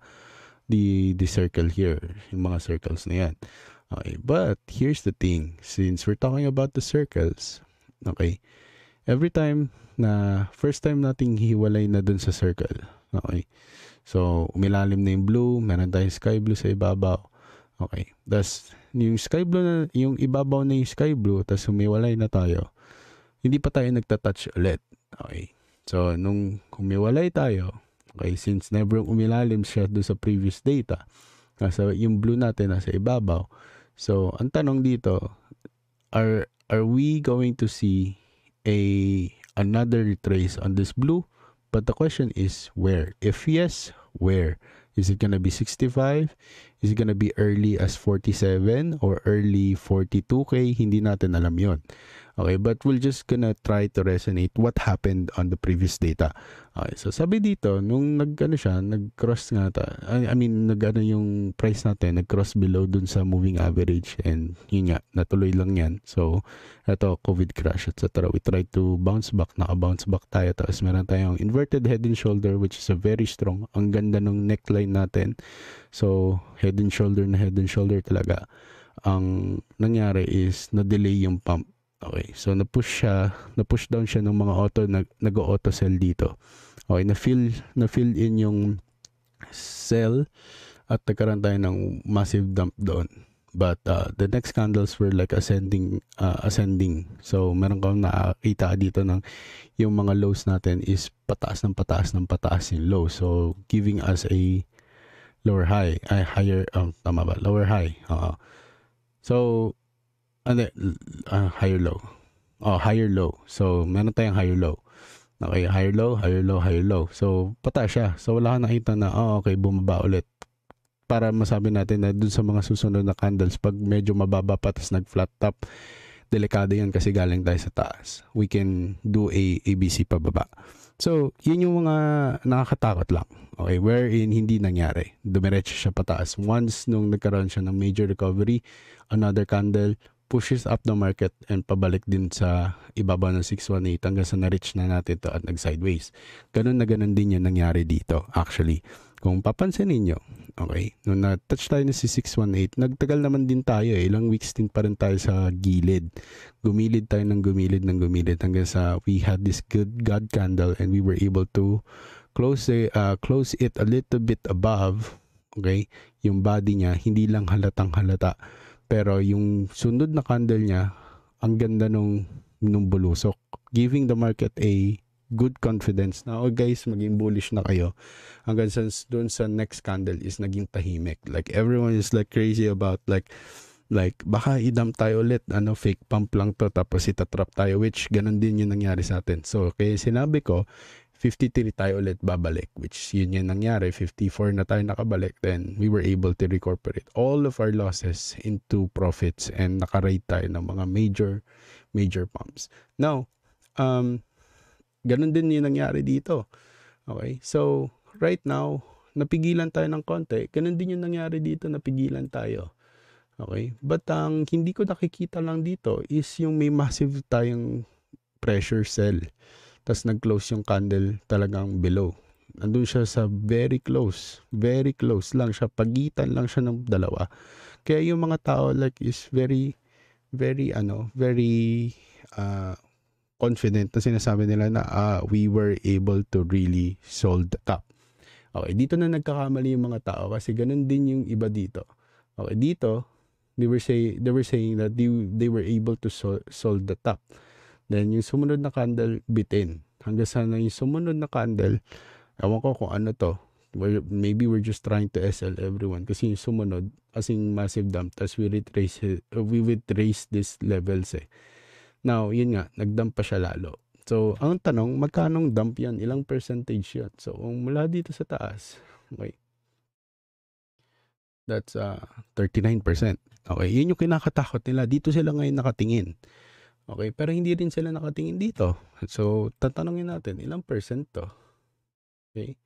circle here, yung mga circles na yan. Okay, but here's the thing, since we're talking about the circles, okay, every time na first time nating hiwalay na dun sa circle, okay, so umilalim na yung blue, meron tayong sky blue sa ibabaw, okay, tas yung sky blue na, yung ibabaw na yung sky blue, tas humiwalay na tayo, hindi pa tayo nagtatouch ulit, okay, so nung humiwalay tayo, okay, since never umilalim siya doon sa previous data, nasa yung blue natin nasa ibabaw. So, ang tanong dito, are we going to see another retrace on this blue? But the question is where? If yes, where? Is it gonna be 65? Is it gonna be early as 47 or early 42K? Hindi natin alam yon. Okay, but we're just gonna try to resonate what happened on the previous data. Okay, so sabi dito, nung nag-cross nga I mean, yung price natin, nag-cross below dun sa moving average, and yun nga, natuloy lang yan. So, eto, COVID crash, etc. We try to bounce back, naka-bounce back tayo, tapos meron tayong inverted head and shoulder, which is a very strong, ang ganda ng neckline natin. So, head and shoulder talaga. Ang nangyari is, na-delay yung pump. Okay, so na-push down siya ng mga nag-auto sell dito. Okay, na-fill in yung sell at nagkaroon tayo ng massive dump doon. But the next candles were like ascending. So meron kang nakita dito ng yung mga lows natin is pataas yung low. So giving us a lower high, tama ba? Lower high. So higher low. Higher low. So, meron tayong higher low. Okay, higher low. So, pataas siya. So, wala kang nakita na, okay, bumaba ulit. Para masabi natin na dun sa mga susunod na candles, pag medyo mababa pa, tas nag-flat top, delikado yan kasi galing tayo sa taas. We can do a ABC pababa. So, yun yung mga nakakatakot lang. Okay, wherein hindi nangyari. Dumiretso siya pataas. Once nung nagkaroon siya ng major recovery, another candle pushes up the market and pabalik din sa ibabaw ng 618 hanggang sa na-reach na natin to at nag-sideways. Ganun din yung nangyari dito actually. Kung papansinin nyo, okay, nung na-touch tayo na si 618, nagtagal naman din tayo ilang weeks din pa rin tayo sa gilid. Gumilid tayo ng gumilid hanggang sa we had this good God candle and we were able to close it a little bit above, okay, yung body niya, hindi lang halatang halata. Pero yung sunod na candle niya, ang ganda nung bulusok. Giving the market a good confidence na, guys, maging bullish na kayo. Hanggang doon sa next candle is naging tahimik. Like, everyone is like crazy about like baka idump tayo ulit, fake pump lang to, tapos itatrap tayo, which ganun din yung nangyari sa atin. So, kaya sinabi ko, 53 tayo ulit babalik, which yun yung nangyari. 54 na tayo nakabalik, then we were able to recuperate all of our losses into profits and nakarate tayo ng mga major pumps. Now, ganun din yung nangyari dito. Okay, so right now, napigilan tayo ng konti. Ganun din yung nangyari dito, napigilan tayo. Okay, but ang hindi ko nakikita lang dito is yung may massive tayong pressure sell. Tas nag-close yung candle talagang below. Nandun siya sa very close lang siya, pagitan lang siya ng dalawa. Kaya yung mga tao like is very confident na sinasabi nila na we were able to really solve the top. Okay, dito na nagkakamali yung mga tao kasi ganun din yung iba dito. Okay, dito They were saying that they were able to solve the top. Then yung sumunod na candle bitin. Hanggang sa yung sumunod na candle, ewan ko kung ano to. Maybe we're just trying to SL everyone kasi yung sumunod as in massive dump tas we would trace this levels eh. Now, yun nga, nag-dump pa siya lalo. So, ang tanong, magkanong dump yan? Ilang percentage yan? So, kung mula dito sa taas, okay, that's 39%. Okay, yun yung kinakatakot nila. Dito sila ngayon nakatingin. Okay, pero hindi rin sila nakatingin dito. So, tatanungin natin, ilang percent to? Okay.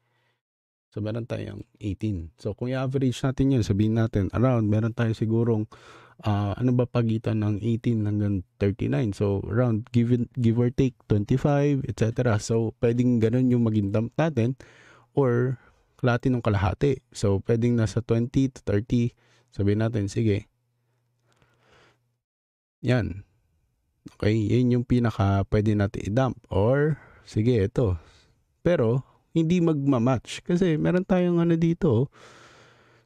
So, meron tayong 18. So, kung i-average natin yun, sabihin natin, around, meron tayo sigurong, ano ba pagitan ng 18 hanggang 39. So, around, give or take, 25, etc. So, pwedeng ganun yung maging dump natin or kalahati ng kalahati. So, pwedeng nasa 20 to 30. Sabihin natin, sige. Yan. Okay, yun yung pinaka pwede natin i-dump. Or, sige, ito. Pero, hindi magmamatch. Kasi meron tayong ano dito.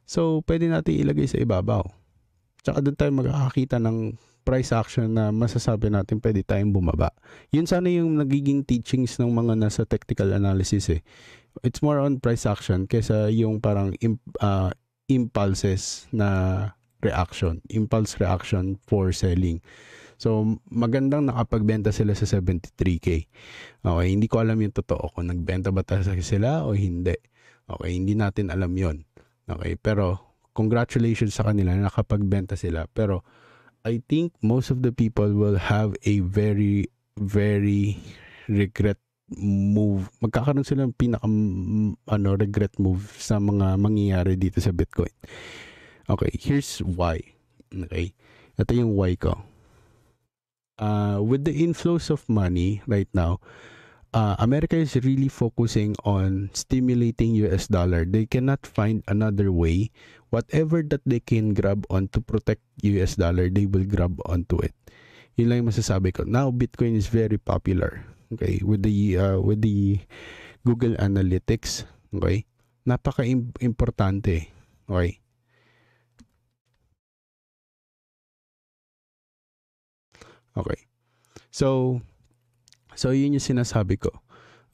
So, pwede natin ilagay sa ibabaw. Tsaka doon tayo magkakakita ng price action na masasabi natin pwede tayong bumaba. Yun sana yung nagiging teachings ng mga nasa technical analysis eh. It's more on price action kaysa yung parang impulses na reaction. Impulse reaction for selling. So, magandang nakapagbenta sila sa 73K. Okay, hindi ko alam yung totoo kung nagbenta ba sila o hindi. Okay, hindi natin alam yon. Okay, pero congratulations sa kanila na nakapagbenta sila. Pero I think most of the people will have a very, very regret move. Magkakaroon sila ng regret move sa mga mangyayari dito sa Bitcoin. Okay, here's why. Okay, ito yung why ko. With the inflows of money right now, America is really focusing on stimulating US dollar. They cannot find another way. Whatever that they can grab on to protect US dollar, they will grab onto it. Yun lang yung masasabi ko. Now, Bitcoin is very popular. Okay, with the Google Analytics. Okay, napaka-importante. Okay. Okay. So yun yung sinasabi ko.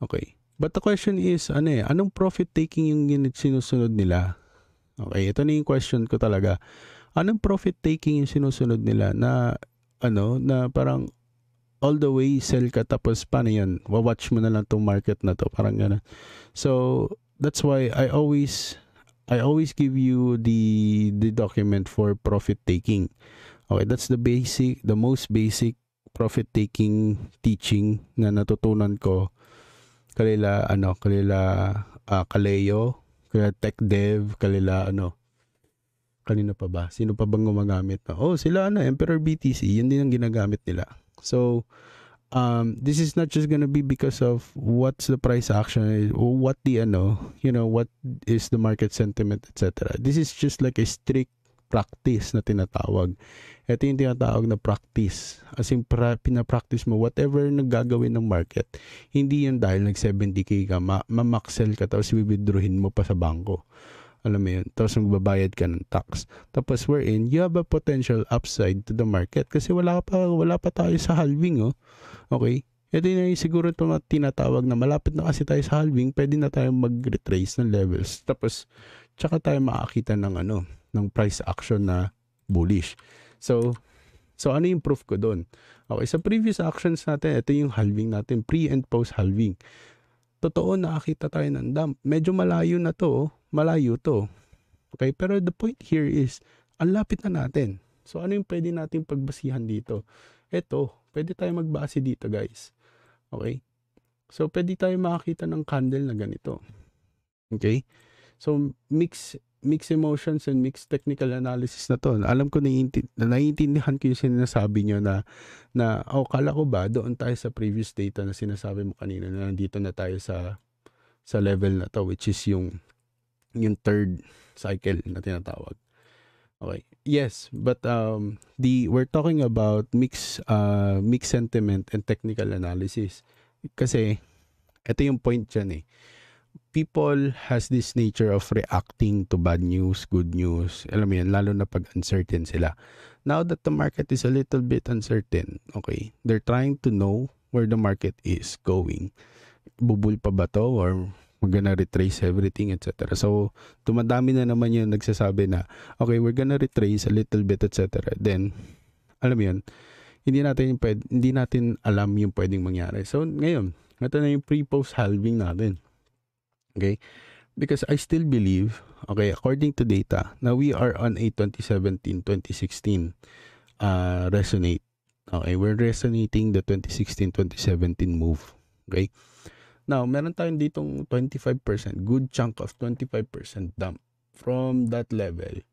Okay. But the question is, anong profit taking yung sinusunod nila? Okay, ito na yung question ko talaga. Anong profit taking yung sinusunod nila na, na parang all the way sell ka tapos paano yan? Watch mo na lang tong market na to. Parang gano'n. So, that's why I always give you the document for profit taking. Okay, that's the most basic profit-taking teaching na natutunan ko kalila Kaleo, kalila Tech Dev, kanina pa ba? Sino pa bang gumagamit na? Oh, sila Emperor BTC, yun din ang ginagamit nila. So, this is not just gonna be because of what's the price action or what the what is the market sentiment, etc. This is just like a strict practice na tinatawag. Ito yung tinatawag na practice. As in, pinapractice mo whatever naggagawin ng market. Hindi yan dahil nag-70K ka, mamaxel ka, tapos withdrawin mo pa sa bangko. Alam mo yun? Tapos magbabayad ka ng tax. Tapos wherein, you have a potential upside to the market kasi wala pa tayo sa halving, oh. Okay? Ito yung siguro tinatawag na malapit na kasi tayo sa halving, pwede na tayo mag-retrace ng levels. Tapos, tsaka tayo makakita ng ng price action na bullish. So ano yung proof ko doon? Okay, sa previous actions natin, ito yung halving natin, pre and post halving. Totoo, nakakita tayo ng dump. Medyo malayo na to, malayo to. Okay, pero the point here is, ang lapit na natin. So ano yung pwede nating pagbasihan dito? Ito, pwede tayo magbase dito, guys. Okay? So pwede tayo makakita ng candle na ganito. Okay? So mix emotions and mixed technical analysis na to. Alam ko naiintindihan ko yung sinasabi nyo na kala ko ba doon tayo sa previous data na sinasabi mo kanina na nandito na tayo sa level na to, which is yung third cycle na tinatawag. Okay. Yes, but we're talking about mixed sentiment and technical analysis. Kasi ito yung point dyan eh. people has this nature of reacting to bad news, good news. Alam mo yan, lalo na pag uncertain sila. Now that the market is a little bit uncertain, okay, they're trying to know where the market is going. Bubul pa ba to or we're gonna retrace everything, etc. So, dumadami na naman yung nagsasabi na, okay, we're gonna retrace a little bit, etc. Then, alam mo yun, hindi natin alam yung pwedeng mangyari. So, ngayon, ito na yung pre-post halving natin. Okay? Because I still believe, okay, according to data, now we are on a 2017-2016 resonate. Okay, we're resonating the 2016-2017 move. Okay? Now, meron tayong ditong 25%, good chunk of 25% dump from that level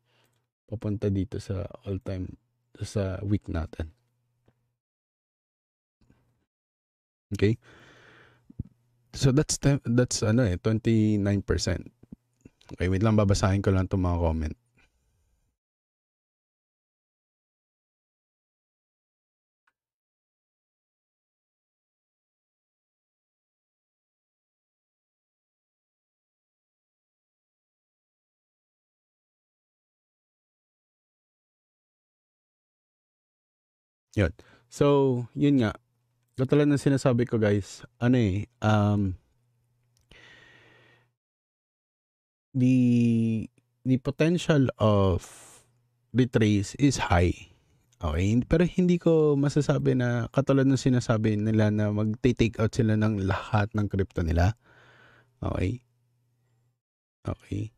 papunta dito sa all-time, sa week natin. Okay? So that's 29%. Okay, wait lang, babasahin ko lang itong mga comment. Yun. So, yun nga. Katulad ng sinasabi ko guys, the potential of retrace is high. Okay, pero hindi ko masasabi na katulad ng sinasabi nila na mag-take out sila ng lahat ng crypto nila. Okay. Okay.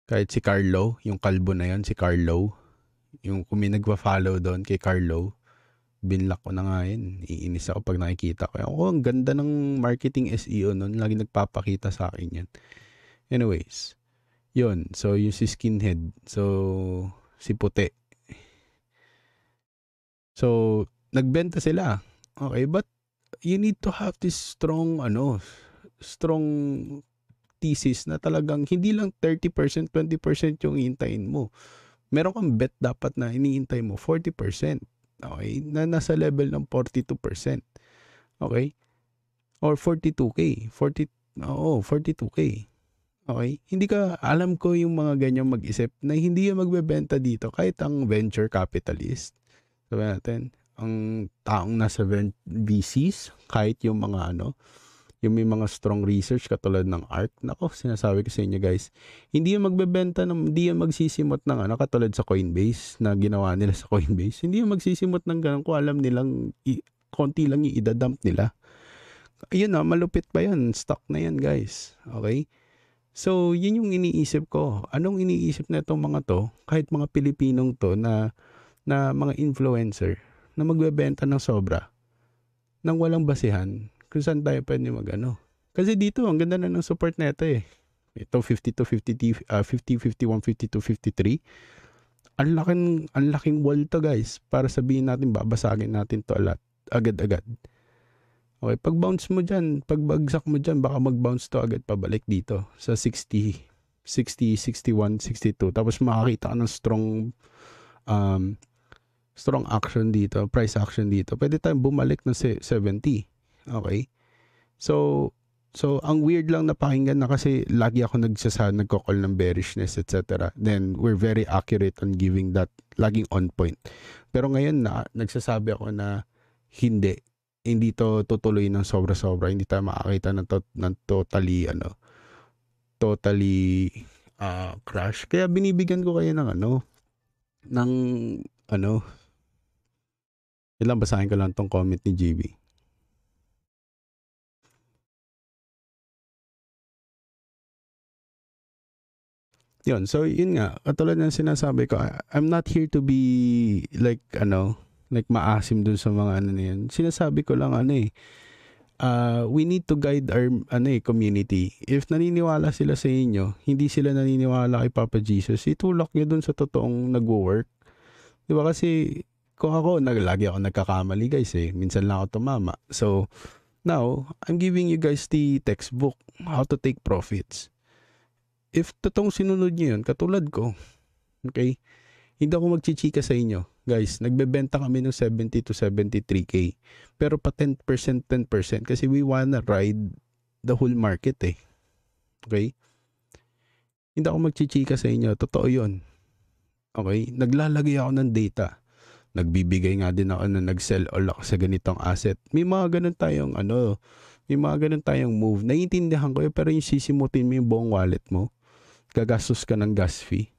Kahit si Carlo, yung kalbo na yan, si Carlo, yung kung may nagpa-follow doon kay Carlo, binlock ko na nga yun. Iinis ako pag nakikita ko. Ang ganda ng marketing SEO nun. Lagi nagpapakita sa akin yan. Anyways, yun. So, yung si Skinhead. So, si Puti. So, nagbenta sila. Okay, but you need to have this strong thesis na talagang hindi lang 30%, 20% yung hintayin mo. Meron kang bet dapat na iniintay mo 40%. Okay, na nasa level ng 42%. Okay? Or 42K. 42K. Okay? Hindi ka, alam ko yung mga ganyang mag-isip na hindi yung magbebenta dito kahit ang venture capitalist. Sabi natin, ang taong nasa VCs, kahit yung mga yung may mga strong research katulad ng ARK, nako, sinasabi ko sa inyo guys, hindi yung magbebenta, hindi yung magsisimot ng katulad sa Coinbase, na ginawa nila sa Coinbase, hindi yung magsisimot ng ganun kung alam nilang konti lang yung idadump nila. Ayun na, malupit pa yan, stock na yan guys, okay? So, yun yung iniisip ko. Anong iniisip na itong mga to, kahit mga Pilipinong to na mga influencer, na magbebenta ng sobra, nang walang basihan, kung saan tayo pwede Kasi dito, ang ganda na ng support neta eh. Ito, 52, 50, 51, 52, 53. Ang laking wall to guys. Para sabihin natin, babasagin natin to agad-agad. Okay, pag bounce mo dyan, pag bagsak mo dyan, baka mag-bounce to agad pabalik dito sa 60, 61, 62. Tapos makakita ka ng strong action dito, price action dito. Pwede tayong bumalik ng 70. Okay? So ang weird lang na pakinggan na kasi lagi ako nagko-call ng bearishness, etc. Then, we're very accurate on giving that, laging on point. Pero ngayon nagsasabi ako na hindi to tutuloy ng sobra-sobra. Hindi tayo makakita ng totally crash. Kaya binibigyan ko kayo ilang basahin ko lang tong comment ni GB. Yun, so yun nga, katulad ng sinasabi ko, I'm not here to be like maasim dun sa mga na yan. Sinasabi ko lang we need to guide our community. If naniniwala sila sa inyo, hindi sila naniniwala kay Papa Jesus, itulak nyo dun sa totoong nagwo-work. Di ba kasi kung lagi ako nagkakamali guys minsan lang ako tumama. So now, I'm giving you guys the textbook, how to take profits. If totoong sinunod nyo yun, katulad ko, okay, hindi ako magchichika sa inyo. Guys, nagbebenta kami ng 70 to 73K. Pero pa 10% kasi we wanna ride the whole market Okay? Hindi ako magchichika sa inyo, totoo 'yun. Okay? Naglalagay ako ng data. Nagbibigay nga din ako na nag-sell all ako sa ganitong asset. May mga gano'n tayong may mga gano'n tayong move. Naiintindihan ko 'yun, pero yung sisimutin mo yung buong wallet mo, gagastos ka ng gas fee.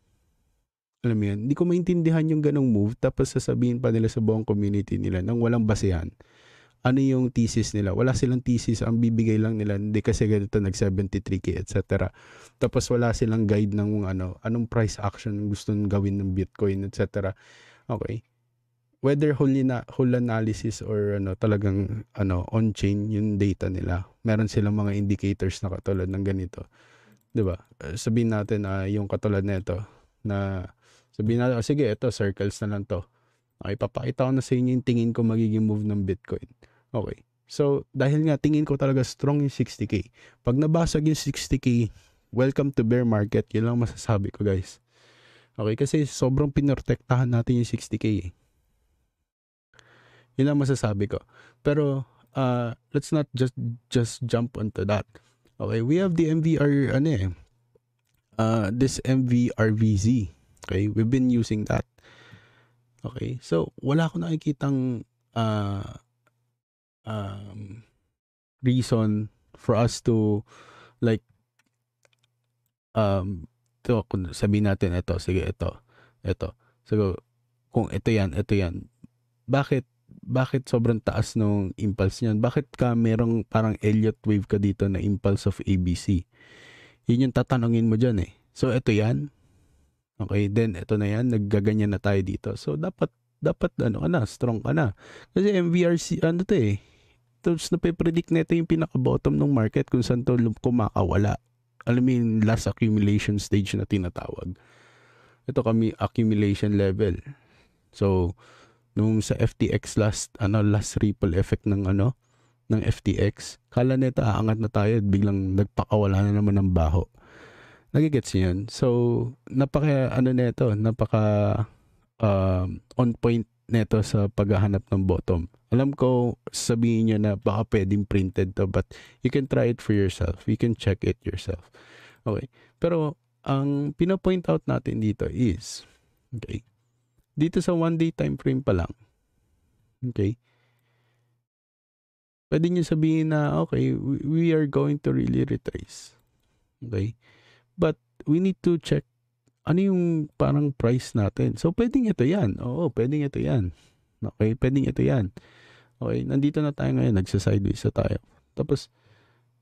Alam mo 'yun? Hindi ko maintindihan yung gano'ng move tapos sasabihin pa nila sa buong community nila nang walang basehan. Ano yung thesis nila? Wala silang thesis, ang bibigay lang nila, hindi kasi ganito nag-73K, etc. Tapos wala silang guide ng anong price action gusto nang gawin ng Bitcoin, etc. Okay. Whether whole analysis or talagang on-chain yung data nila. Meron silang mga indicators na katulad ng ganito. 'Di ba? Sabihin natin yung katulad nito na sabihin natin, sige, ito circles na lang to. Okay, papakita ko na sa inyo yung tingin ko magiging move ng Bitcoin. Okay. So, dahil nga tingin ko talaga strong yung 60K. Pag nabasag yung 60K, welcome to bear market. Yun lang masasabi ko, guys. Okay, kasi sobrang pinortektahan natin yung 60K. Yun lang masasabi ko. Pero, let's not just jump onto that. Okay, we have the MVR, this MVRVZ. Okay, we've been using that. Okay, so wala akong nakikitang reason for us to like kung sabihin natin ito, sige, ito. So kung ito yan, bakit sobrang taas nung impulse niyan? Bakit ka merong parang Elliott wave ka dito na impulse of ABC? Yun yung tatanungin mo dyan eh. So ito yan. Okay, then ito na yan, naggaganyan na tayo dito. So dapat strong ka na. Kasi MVRC to eh. Tapos nape-predict nito yung pinaka-bottom ng market kung saan to kumakawala. Alam mo yung last accumulation stage na tinatawag. Ito kami accumulation level. So nung sa FTX last ripple effect ng FTX, kala nito aangat na tayo at biglang nagpakawala na naman ng baho. Nagigets niyo yun? So napaka on point neto sa paghahanap ng bottom. Alam ko sabihin niyo na baka pwedeng printed to, but you can try it for yourself. You can check it yourself. Okay. Pero ang pina-point out natin dito is, okay, dito sa 1-day time frame pa lang, okay, pwede niyo sabihin na, okay, we are going to really retrace. Okay? But we need to check ano yung parang price natin. So, pwedeng ito yan. Oo, pwedeng ito yan. Okay, pwedeng ito yan. Okay, nandito na tayo ngayon, nagsa-sideways na tayo. Tapos,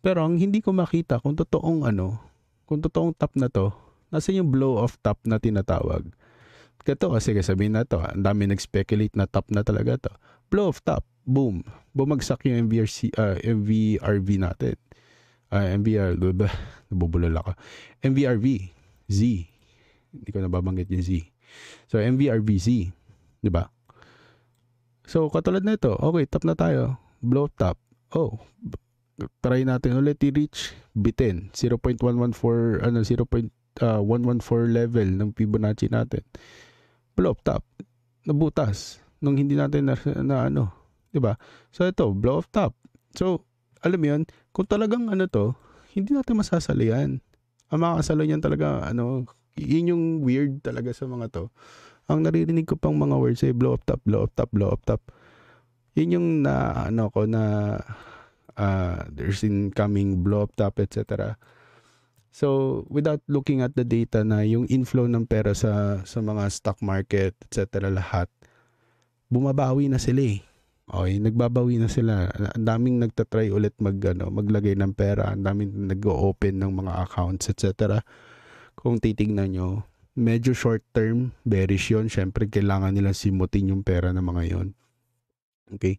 pero ang hindi ko makita kung totoong top na to, nasa yung blow off top na tinatawag. Ito kasi sabihin na to, ang dami nag-speculate na top na talaga to. Blow off top, boom. Bumagsak yung MVRV natin. Nabubulol ako. MVRV, Z. Hindi ko nababanggit yung Z. So, MVRVZ. Diba? So, katulad na ito. Okay, top na tayo. Blow top. Oh, try natin ulit i-reach bitin. 0.114 level ng Fibonacci natin. Blow top. Nabutas. Nung hindi natin diba? So, ito, blow off top. So, alam mo yun, kung talagang hindi natin masasalian. Ang makakasalo niyan talaga, yun yung weird talaga sa mga to. Ang naririnig ko pang mga words ay blow up top, blow up top, blow up top. Yun yung there's incoming blow up top, etc. So, without looking at the data na yung inflow ng pera sa mga stock market, etc. lahat, bumabawi na sila eh. Okay, nagbabawi na sila. Ang daming nagtatry ulit maglagay ng pera, ang daming nag-open ng mga accounts, etc. Kung titignan nyo, medyo short term, bearish yun. Syempre, kailangan nilang simutin yung pera ng mga yon. Okay?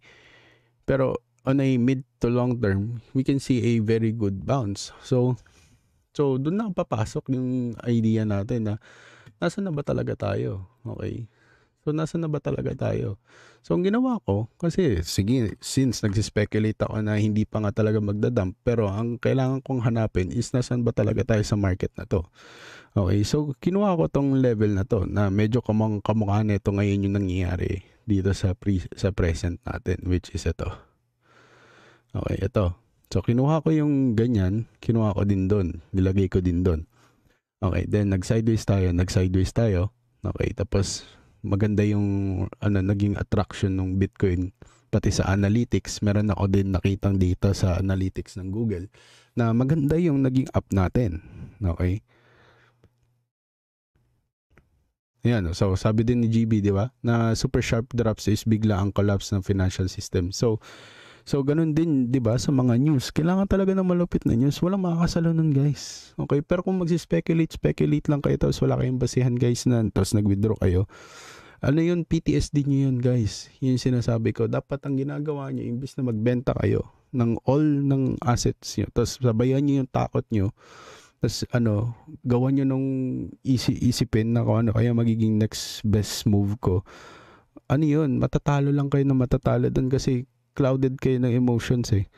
Pero, on a mid to long term, we can see a very good bounce. So doon na papasok yung idea natin na nasa na ba talaga tayo? Okay? So, nasa na ba talaga tayo? So, ang ginawa ko, kasi sige, since nagsispekulate ako na hindi pa nga talaga magdadump, pero ang kailangan kong hanapin is nasan ba talaga tayo sa market na to. Okay, so kinuha ko tong level na to na medyo kamukha nito ngayon yung nangyayari dito sa present natin, which is ito. Okay, ito. So, kinuha ko yung ganyan, kinuha ko din doon, nilagay ko din doon. Okay, then nag-sideways tayo. Okay, tapos maganda yung naging attraction ng Bitcoin pati sa analytics. Meron ako din nakitang data sa analytics ng Google na maganda yung naging app natin. Okay? Ayan, so sabi din ni GB, di ba? Na super sharp drops is bigla ang collapse ng financial system. So ganun din, 'di ba, sa mga news. Kailangan talaga ng malupit na news. Walang makakasalo nun, guys. Okay, pero kung speculate lang kayo tapos wala kayong basihan, guys, na tapos nag-withdraw kayo. Ano 'yun, PTSD niyo 'yun, guys. 'Yun yung sinasabi ko. Dapat ang ginagawa niyo imbes na magbenta kayo ng all ng assets niyo, tapos sabayan niyo yung takot niyo. Tapos gawan niyo nung isipin na kung ano kaya magiging next best move ko. Ano 'yun, matatalo lang kayo na matatalo doon kasi clouded kayo ng emotions eh.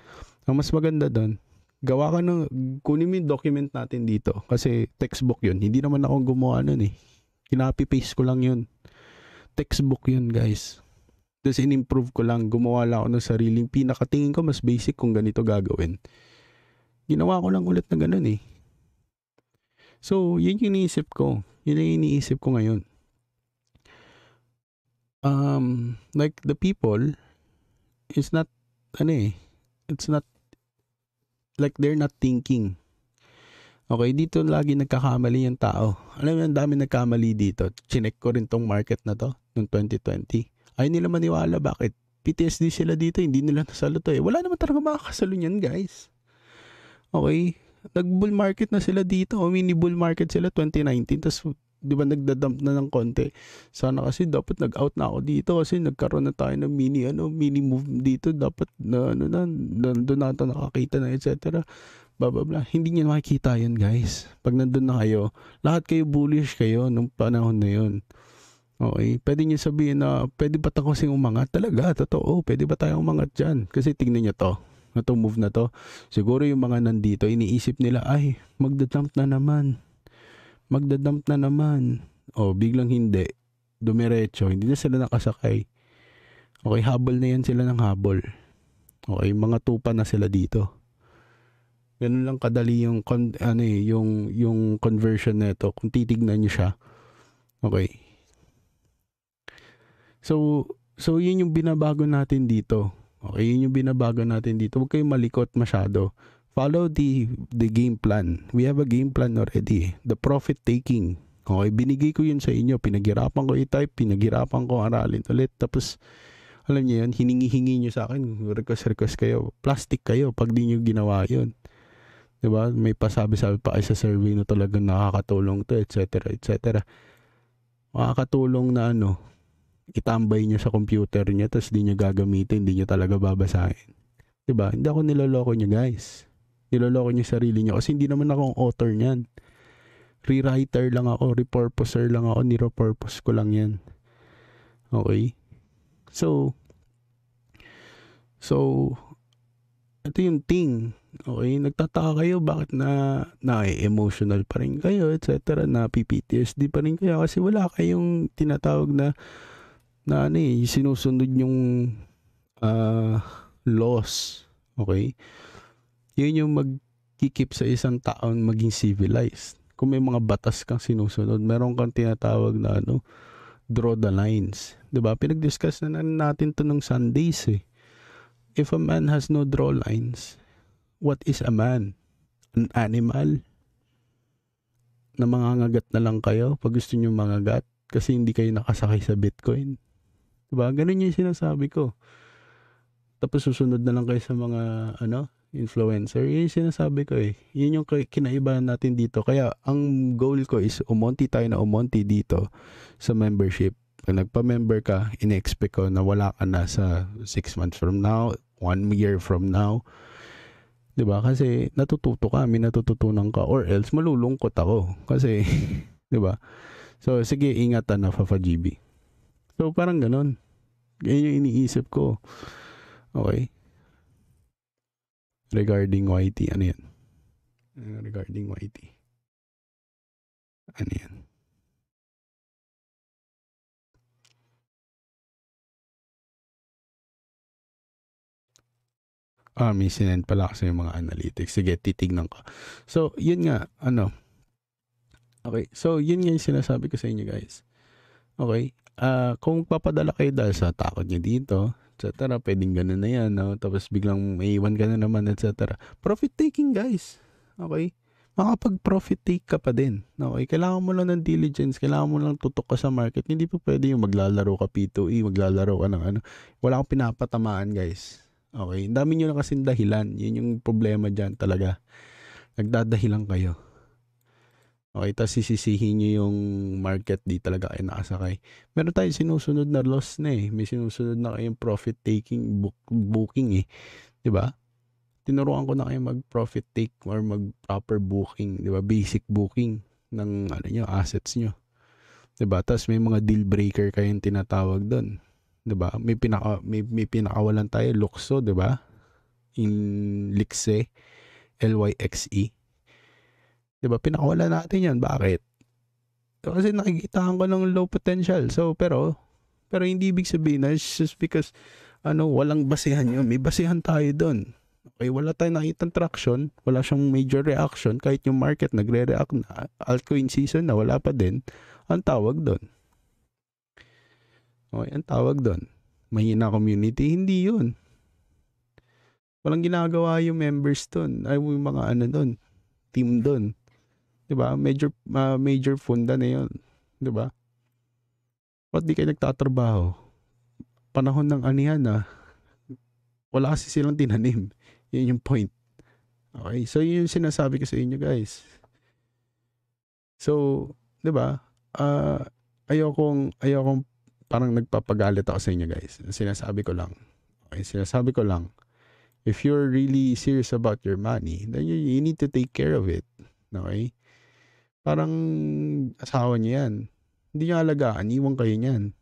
Ang mas maganda doon, kunin mo yung document natin dito. Kasi textbook yun. Hindi naman ako gumawa nun eh. Kinopy-paste ko lang yun. Textbook yun, guys. Tapos in-improve ko lang. Gumawa lang ako ng sariling pinakatingin ko mas basic kung ganito gagawin. Ginawa ko lang ulit na ganun eh. So, yun yung iniisip ko. Yun yung iniisip ko ngayon. Like the people is not it's not like they're not thinking. Okay, dito lagi nagkakamali yung tao. Alam mo, ang dami nagkamali dito. Chinek ko rin tong market na to noong 2020. Ay nila maniwala, bakit? PTSD sila dito, hindi nila nasalo to eh. Wala naman talaga makakasalo niyan, guys. Okay, nag-bull market na sila dito. O mini bull market sila 2019, tas di ba nagdadump na ng konti. Sana kasi dapat nag-out na ako dito kasi nagkaroon na tayo ng mini move dito. Dapat doon natin nakakita na etc. Blah blah blah. Hindi niyo makikita 'yan, guys. Pag nandun na kayo, lahat kayo bullish kayo nung panahon na 'yon. Okay, pwede niyo sabihin na pwede ba tayo kasing umangat? Talaga, totoo. Pwede ba tayong umangat diyan? Kasi tingnan niyo to. Itong move na to. Siguro yung mga nandito iniisip nila, ay, magda-dump na naman. O, biglang hindi. Dumiretso. Hindi na sila nakasakay. Okay, habol na yan sila ng habol. Okay, mga tupa na sila dito. Ganun lang kadali yung yung conversion nito kung titignan niyo siya. Okay. So yun yung binabago natin dito. Okay, yun yung binabago natin dito. Huwag kayong malikot masyado. Follow the game plan. We have a game plan already. The profit taking. Okay, binigay ko yun sa inyo. Pinaghirapan ko i-type, pinaghirapan ko aralin ulit. Tapos, alam niyo yun, hiningi-hingi niyo sa akin. Request kayo. Plastic kayo pag di niyo ginawa yun. Diba? May pasabi-sabi pa kayo sa survey na talagang nakakatulong to, etc. etc. Makakatulong na itambay niyo sa computer niya tapos di niyo gagamitin, di niyo talaga babasahin. Diba? Hindi ako niloloko niyo, guys. Niloloko niyo sarili niyo kasi hindi naman ako ang author niyan. Rewriter lang ako, repurposer lang ako, nirepurpose ko lang yan. Okay? So, ito yung thing. Okay? Nagtataka kayo bakit na-emotional pa rin kayo, etc. Na PTSD pa rin kayo kasi wala kayong tinatawag na sinusunod yung laws. Okay? Yun yung magkikip sa isang taon maging civilized. Kung may mga batas kang sinusunod, meron kang tinatawag na draw the lines. 'Di ba? Pinag-discuss na natin 'to nung Sundays eh. If a man has no draw lines, what is a man? An animal? Na mangangagat na lang kayo pag gusto niyo mangagat kasi hindi kayo nakasakay sa Bitcoin. 'Di ba? Ganun yung sinasabi ko. Tapos susunod na lang kayo sa mga influencer. Yun yung sinasabi ko eh. Yun yung kinaibahan natin dito. Kaya ang goal ko is umonti dito sa membership. Pag nagpa-member ka, in-expect ko na wala ka na sa 6 months from now, 1 year from now. 'Di ba? Kasi natututo ka, may natututunan ka, or else malulungkot ako. Kasi 'di ba? So sige, ingatan na Papa GB. So parang ganun. Yan yung iniisip ko. Okay. Regarding YT, ano yan? Regarding YT. Ano yan? May sinend pala kasi yung mga analytics. Sige, titignan ko. So, yun nga, okay. So, yun nga yung sinasabi ko sa inyo, guys. Okay. Kung papadala kayo dahil sa takot nyo dito, etc. Pwedeng ganun na yan, no? Tapos biglang may iwan ka na naman, etc. Profit taking, guys. Okay. Makapag-profit take ka pa din. Okay. Kailangan mo lang ng diligence. Kailangan mo lang tutok ka sa market. Hindi pa pwede yung maglalaro ka P2E, maglalaro ka ng ano. Wala kang pinapatamaan, guys. Okay. Ang dami nyo na kasing dahilan. Yun yung problema dyan talaga. Nagdadahilan kayo. Okay, tapos sisisihin nyo yung market, di talaga kayo nakasakay. Meron tayong sinusunod na loss na eh. May sinusunod na kayong profit taking booking eh. Diba? Tinuruan ko na kayo mag-profit take or mag-proper booking. Diba? Basic booking ng assets nyo. Diba? Tapos may mga deal breaker kayong tinatawag doon. Diba? May pinakawalan tayo, Luxo, diba? In Lixe, LYXE. Diba? Pinakawala natin yan. Bakit? Kasi nakikitaan ko ng low potential. So, pero hindi ibig sabihin na it's just because, walang basihan yun. May basihan tayo doon. Okay, wala tayong nakitang traction. Wala siyang major reaction. Kahit yung market nagre-react na, altcoin season na, wala pa din. Ang tawag doon. Okay, ang tawag doon. Mahina community. Hindi yun. Walang ginagawa yung members doon. Ay, yung mga doon. Team doon. Diba? Major funda na yun. Diba? Ba't di kayo nagtatrabaho? Panahon ng anihan na wala kasi silang tinanim. Yun yung point. Okay? So, yun yung sinasabi ko sa inyo, guys. So, diba? Ayokong parang nagpapagalit ako sa inyo, guys. Sinasabi ko lang. Okay? Sinasabi ko lang, if you're really serious about your money, then you need to take care of it. Okay? Parang asawa niyo yan. Hindi niyo alagaan, iwan kayo niyan.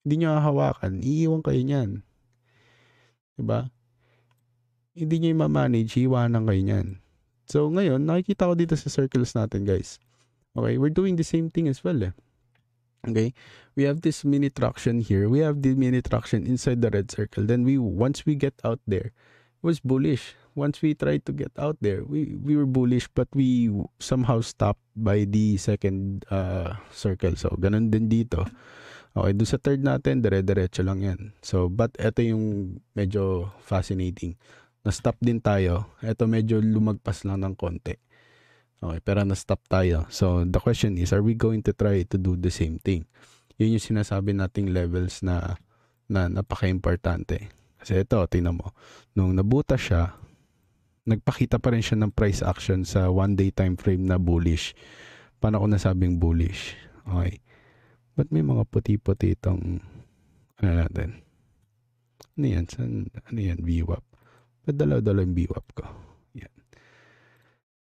Hindi niyo hahawakan, iiwan kayo niyan. Diba? Hindi niyo i-manage, iwanan kayo niyan. So ngayon, nakikita ko dito sa circles natin, guys. Okay, we're doing the same thing as well. Okay, we have this mini traction here. We have the mini traction inside the red circle. Then once we get out there, it was bullish. Once we tried to get out there, we were bullish, but we somehow stopped by the second circle. So, ganun din dito. Okay, doon sa third natin, dire-diretso lang yan. So, but eto yung medyo fascinating. Na-stop din tayo. Eto medyo lumagpas lang ng konti. Okay, pero na-stop tayo. So, the question is, are we going to try to do the same thing? Yun yung sinasabi nating levels na napaka-importante. Kasi ito, tingnan mo. Nung nabuta siya, nagpakita pa rin siya ng price action sa 1-day time frame na bullish. Paano ko nasabing bullish? Okay. Ba't may mga puti-puti itong natin? Ano yan? Ano yan? VWAP. Ba't dalaw-dalaw yung VWAP ko? Yan.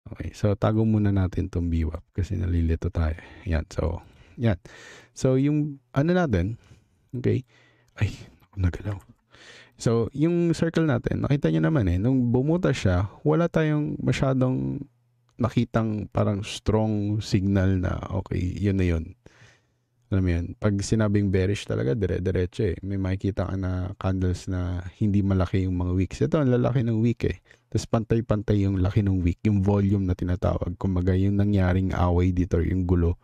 Okay. So, tago muna natin itong VWAP kasi nalilito tayo. Yan. So, yan. So, yung natin, okay. Ay, nagalaw. So, yung circle natin, nakita nyo naman nung bumuta siya, wala tayong masyadong nakitang parang strong signal na okay, yun na yun. Alam mo yun, pag sinabing bearish talaga, dire-diretso May makikita ka na candles na hindi malaki yung mga wicks. Ito, ang lalaki ng wick Tapos pantay-pantay yung laki ng wick, yung volume na tinatawag. Kumbaga, yung nangyaring away dito, yung gulo.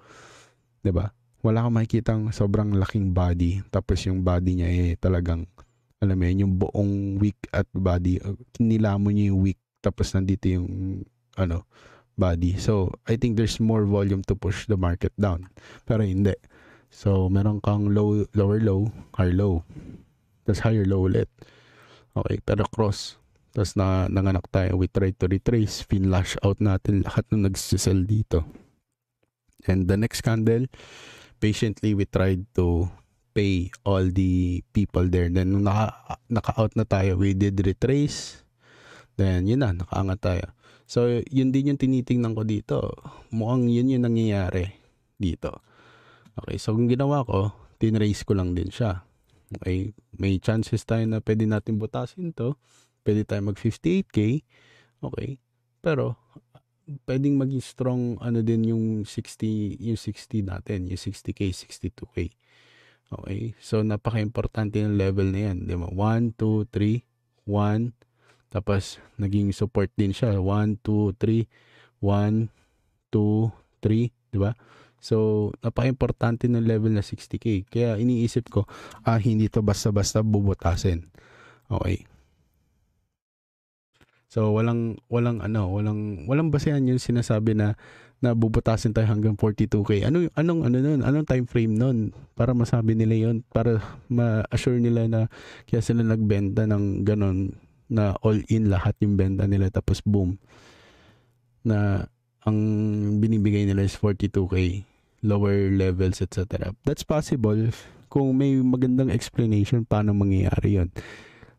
'Di ba? Wala kang makikitang sobrang laking body. Tapos yung body niya talagang alam mo yun, yung buong wick at body, nilamon niyo yung wick, tapos nandito yung, body. So, I think there's more volume to push the market down. Pero hindi. So, meron kang lower low, higher low. Tapos higher low ulit. Okay, pero cross. Tapos nanganak tayo, we try to retrace, fin-lash out natin lahat ng nagsisell dito. And the next candle, patiently we tried to pay all the people there. Then, nung naka-out na tayo, we did retrace. Then, yun na, nakaangat tayo. So, yun din yung tinitingnan ko dito. Mukhang yun yung nangyayari dito. Okay, so kung ginawa ko, tinrace ko lang din siya. Okay, may chances tayo na pwede natin butasin to. Pwede tayo mag 58k. Okay, pero pwedeng maging strong din yung 60 natin, yung 60k, 62k. Okay, so napaka-importante ng level na yan, di ba? 1, 2, 3, 1, Tapos naging support din siya 1, 2, 3, 1, 2, 3, di ba? So, napaka-importante ng level na 60k. Kaya iniisip ko, hindi to basta-basta bubutasin. Okay. So, walang basehan yung sinasabi na bubutasin tayo hanggang 42k. Anong time frame nun? Para masabi nila yon, para ma-assure nila na kaya sila nagbenta ng ganon, na all-in lahat yung benta nila, tapos boom, na ang binibigay nila is 42k, lower levels, etc. That's possible kung may magandang explanation paano mangyayari yon.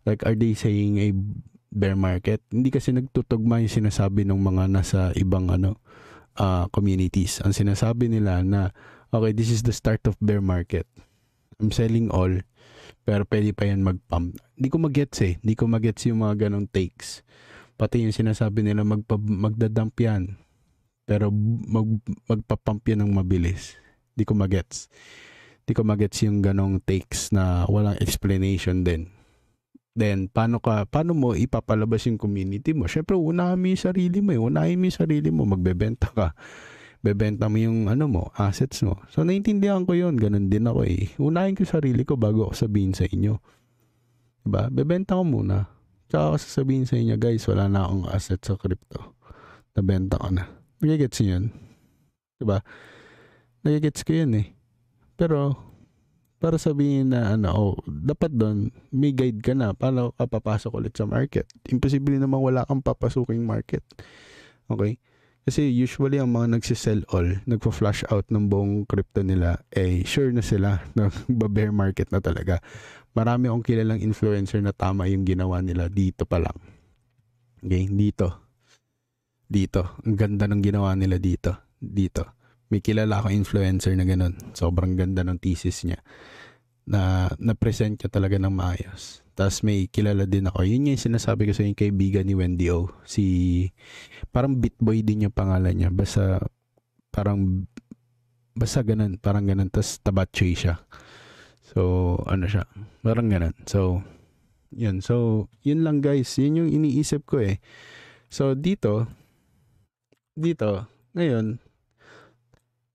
Like, are they saying a bear market? Hindi kasi nagtutugma yung sinasabi ng mga nasa ibang communities. Ang sinasabi nila na, okay, this is the start of bear market. I'm selling all, pero pwede pa yan mag-pump. Hindi ko magets yung mga ganong takes. Pati yung sinasabi nila magdadump yan, pero magpa-pump yan ng mabilis. Hindi ko magets yung ganong takes na walang explanation din. Then, paano mo ipapalabas yung community mo? Syempre, unahin mo yung sarili mo. Magbebenta ka. Bebenta mo yung assets mo. So, naintindihan ko yun. Ganun din ako eh. Unahin ko sarili ko bago ako sabihin sa inyo. Diba? Bebenta ko muna. Tsaka ako sasabihin sa inyo, guys, wala na akong assets sa crypto. Nabenta ko na. Nagigets nyo yun? Diba? Nagigets ko yun eh. Pero, para sabihin na dapat doon may guide ka na paano ka papasok ulit sa market. Imposible namang wala kang papasuking market. Okay? Kasi usually ang mga nagsisell all, nagpa-flash out ng buong crypto nila, sure na sila na bear market na talaga. Marami akong kilalang influencer na tama yung ginawa nila dito pa lang. Okay? Dito. Ang ganda ng ginawa nila dito. May kilala akong influencer na ganun. Sobrang ganda ng thesis niya. Na-present niya talaga ng maayos. Tapos may kilala din ako. Yun yung sinasabi ko sa yung kaibigan ni Wendy O. Parang Bitboy din yung pangalan niya. Basta ganun. Parang ganun. Tapos tabatchoy siya. So, siya. Parang ganun. So, yun. So, yun lang guys. Yun yung iniisip ko eh. So, dito, ngayon,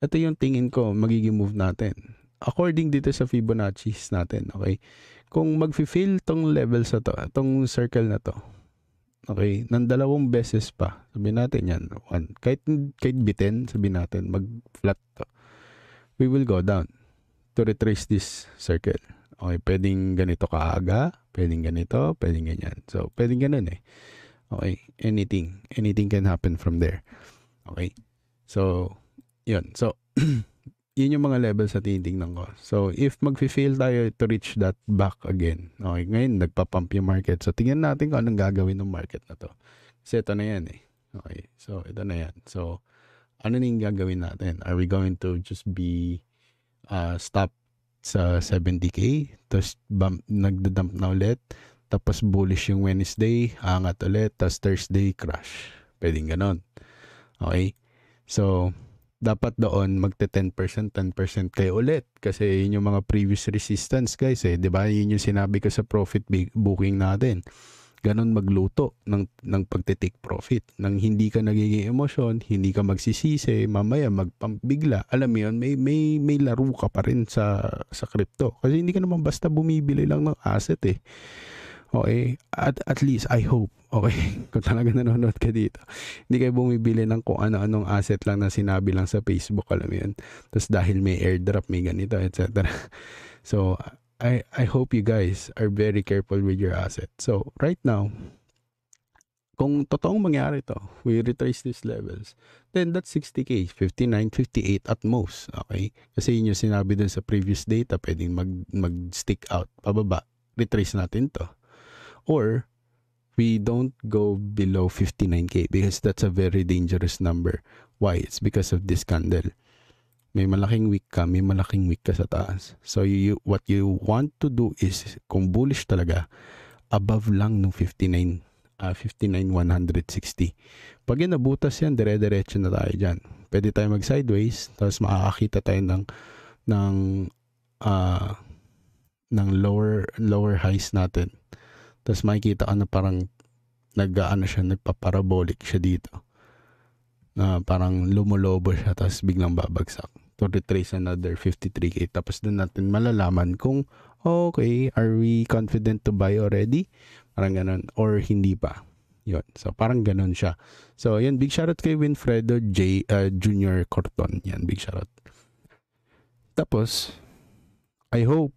ito yung tingin ko magiging move natin. According dito sa Fibonacci's natin, okay? Kung mag-fill tong level sa to, tong circle na to, okay, ng 2 beses pa, sabihin natin yan, kahit bitin, sabihin natin, mag-flat to, we will go down to retrace this circle. Okay, pwedeng ganito kaaga, pwedeng ganito, pwedeng ganyan. So, pwedeng ganun eh. Okay, anything can happen from there. Okay, so, yun. So, yun yung mga levels sa tinitingnan ko. So, if mag-fail tayo to reach that back again, okay, ngayon, nagpa-pump yung market. So, tingnan natin kung anong gagawin ng market na to. Kasi ito na yan eh. Okay, so, ito na yan. So, ano na yung gagawin natin? Are we going to just be stop sa 70k? Tapos, nagda-dump na ulit. Tapos, bullish yung Wednesday, angat ulit. Tapos, Thursday, crash. Pwedeng ganon. Okay, so, dapat doon magte 10% kayo ulit kasi yun yung mga previous resistance guys eh, 'di ba? Yun yung sinabi ko sa profit booking natin. Ganon magluto ng pagte-take profit. Nang hindi ka nagiging emosyon, hindi ka magsisisi, mamaya magpump bigla. Alam mo yun, may laro ka pa rin sa crypto. Kasi hindi ka naman basta bumibili lang ng asset eh. Okay, at least I hope, okay, kung talaga nanonood ka dito, hindi kayo bumibili ng kung ano-anong asset lang na sinabi lang sa Facebook, alam mo yun, tapos dahil may airdrop, may ganito, etc. So, I hope you guys are very careful with your asset. So, right now, kung totoong mangyari to, we retrace these levels, then that's 60k, 59, 58 at most, okay? Kasi yun yung sinabi dun sa previous data, pwedeng mag-stick out, pababa, retrace natin to. Or, we don't go below 59k because that's a very dangerous number. Why? It's because of this candle. May malaking wick ka sa taas. So, what you want to do is, kung bullish talaga, above lang ng 59,160. Pag nabutas yan, dire-diretso na tayo dyan. Pwede tayo mag-sideways, tapos makakakita tayo ng lower highs natin. Tapos makikita ka na parang nagpa-parabolic siya dito. Na parang lumulobo siya tapos biglang babagsak to retrace another 53k. Tapos doon natin malalaman kung okay, are we confident to buy already? Parang ganun. Or hindi pa. Yun. So parang ganun siya. So yan, big shoutout kay Winfredo Junior Corton. Yan, big shoutout. Tapos, I hope,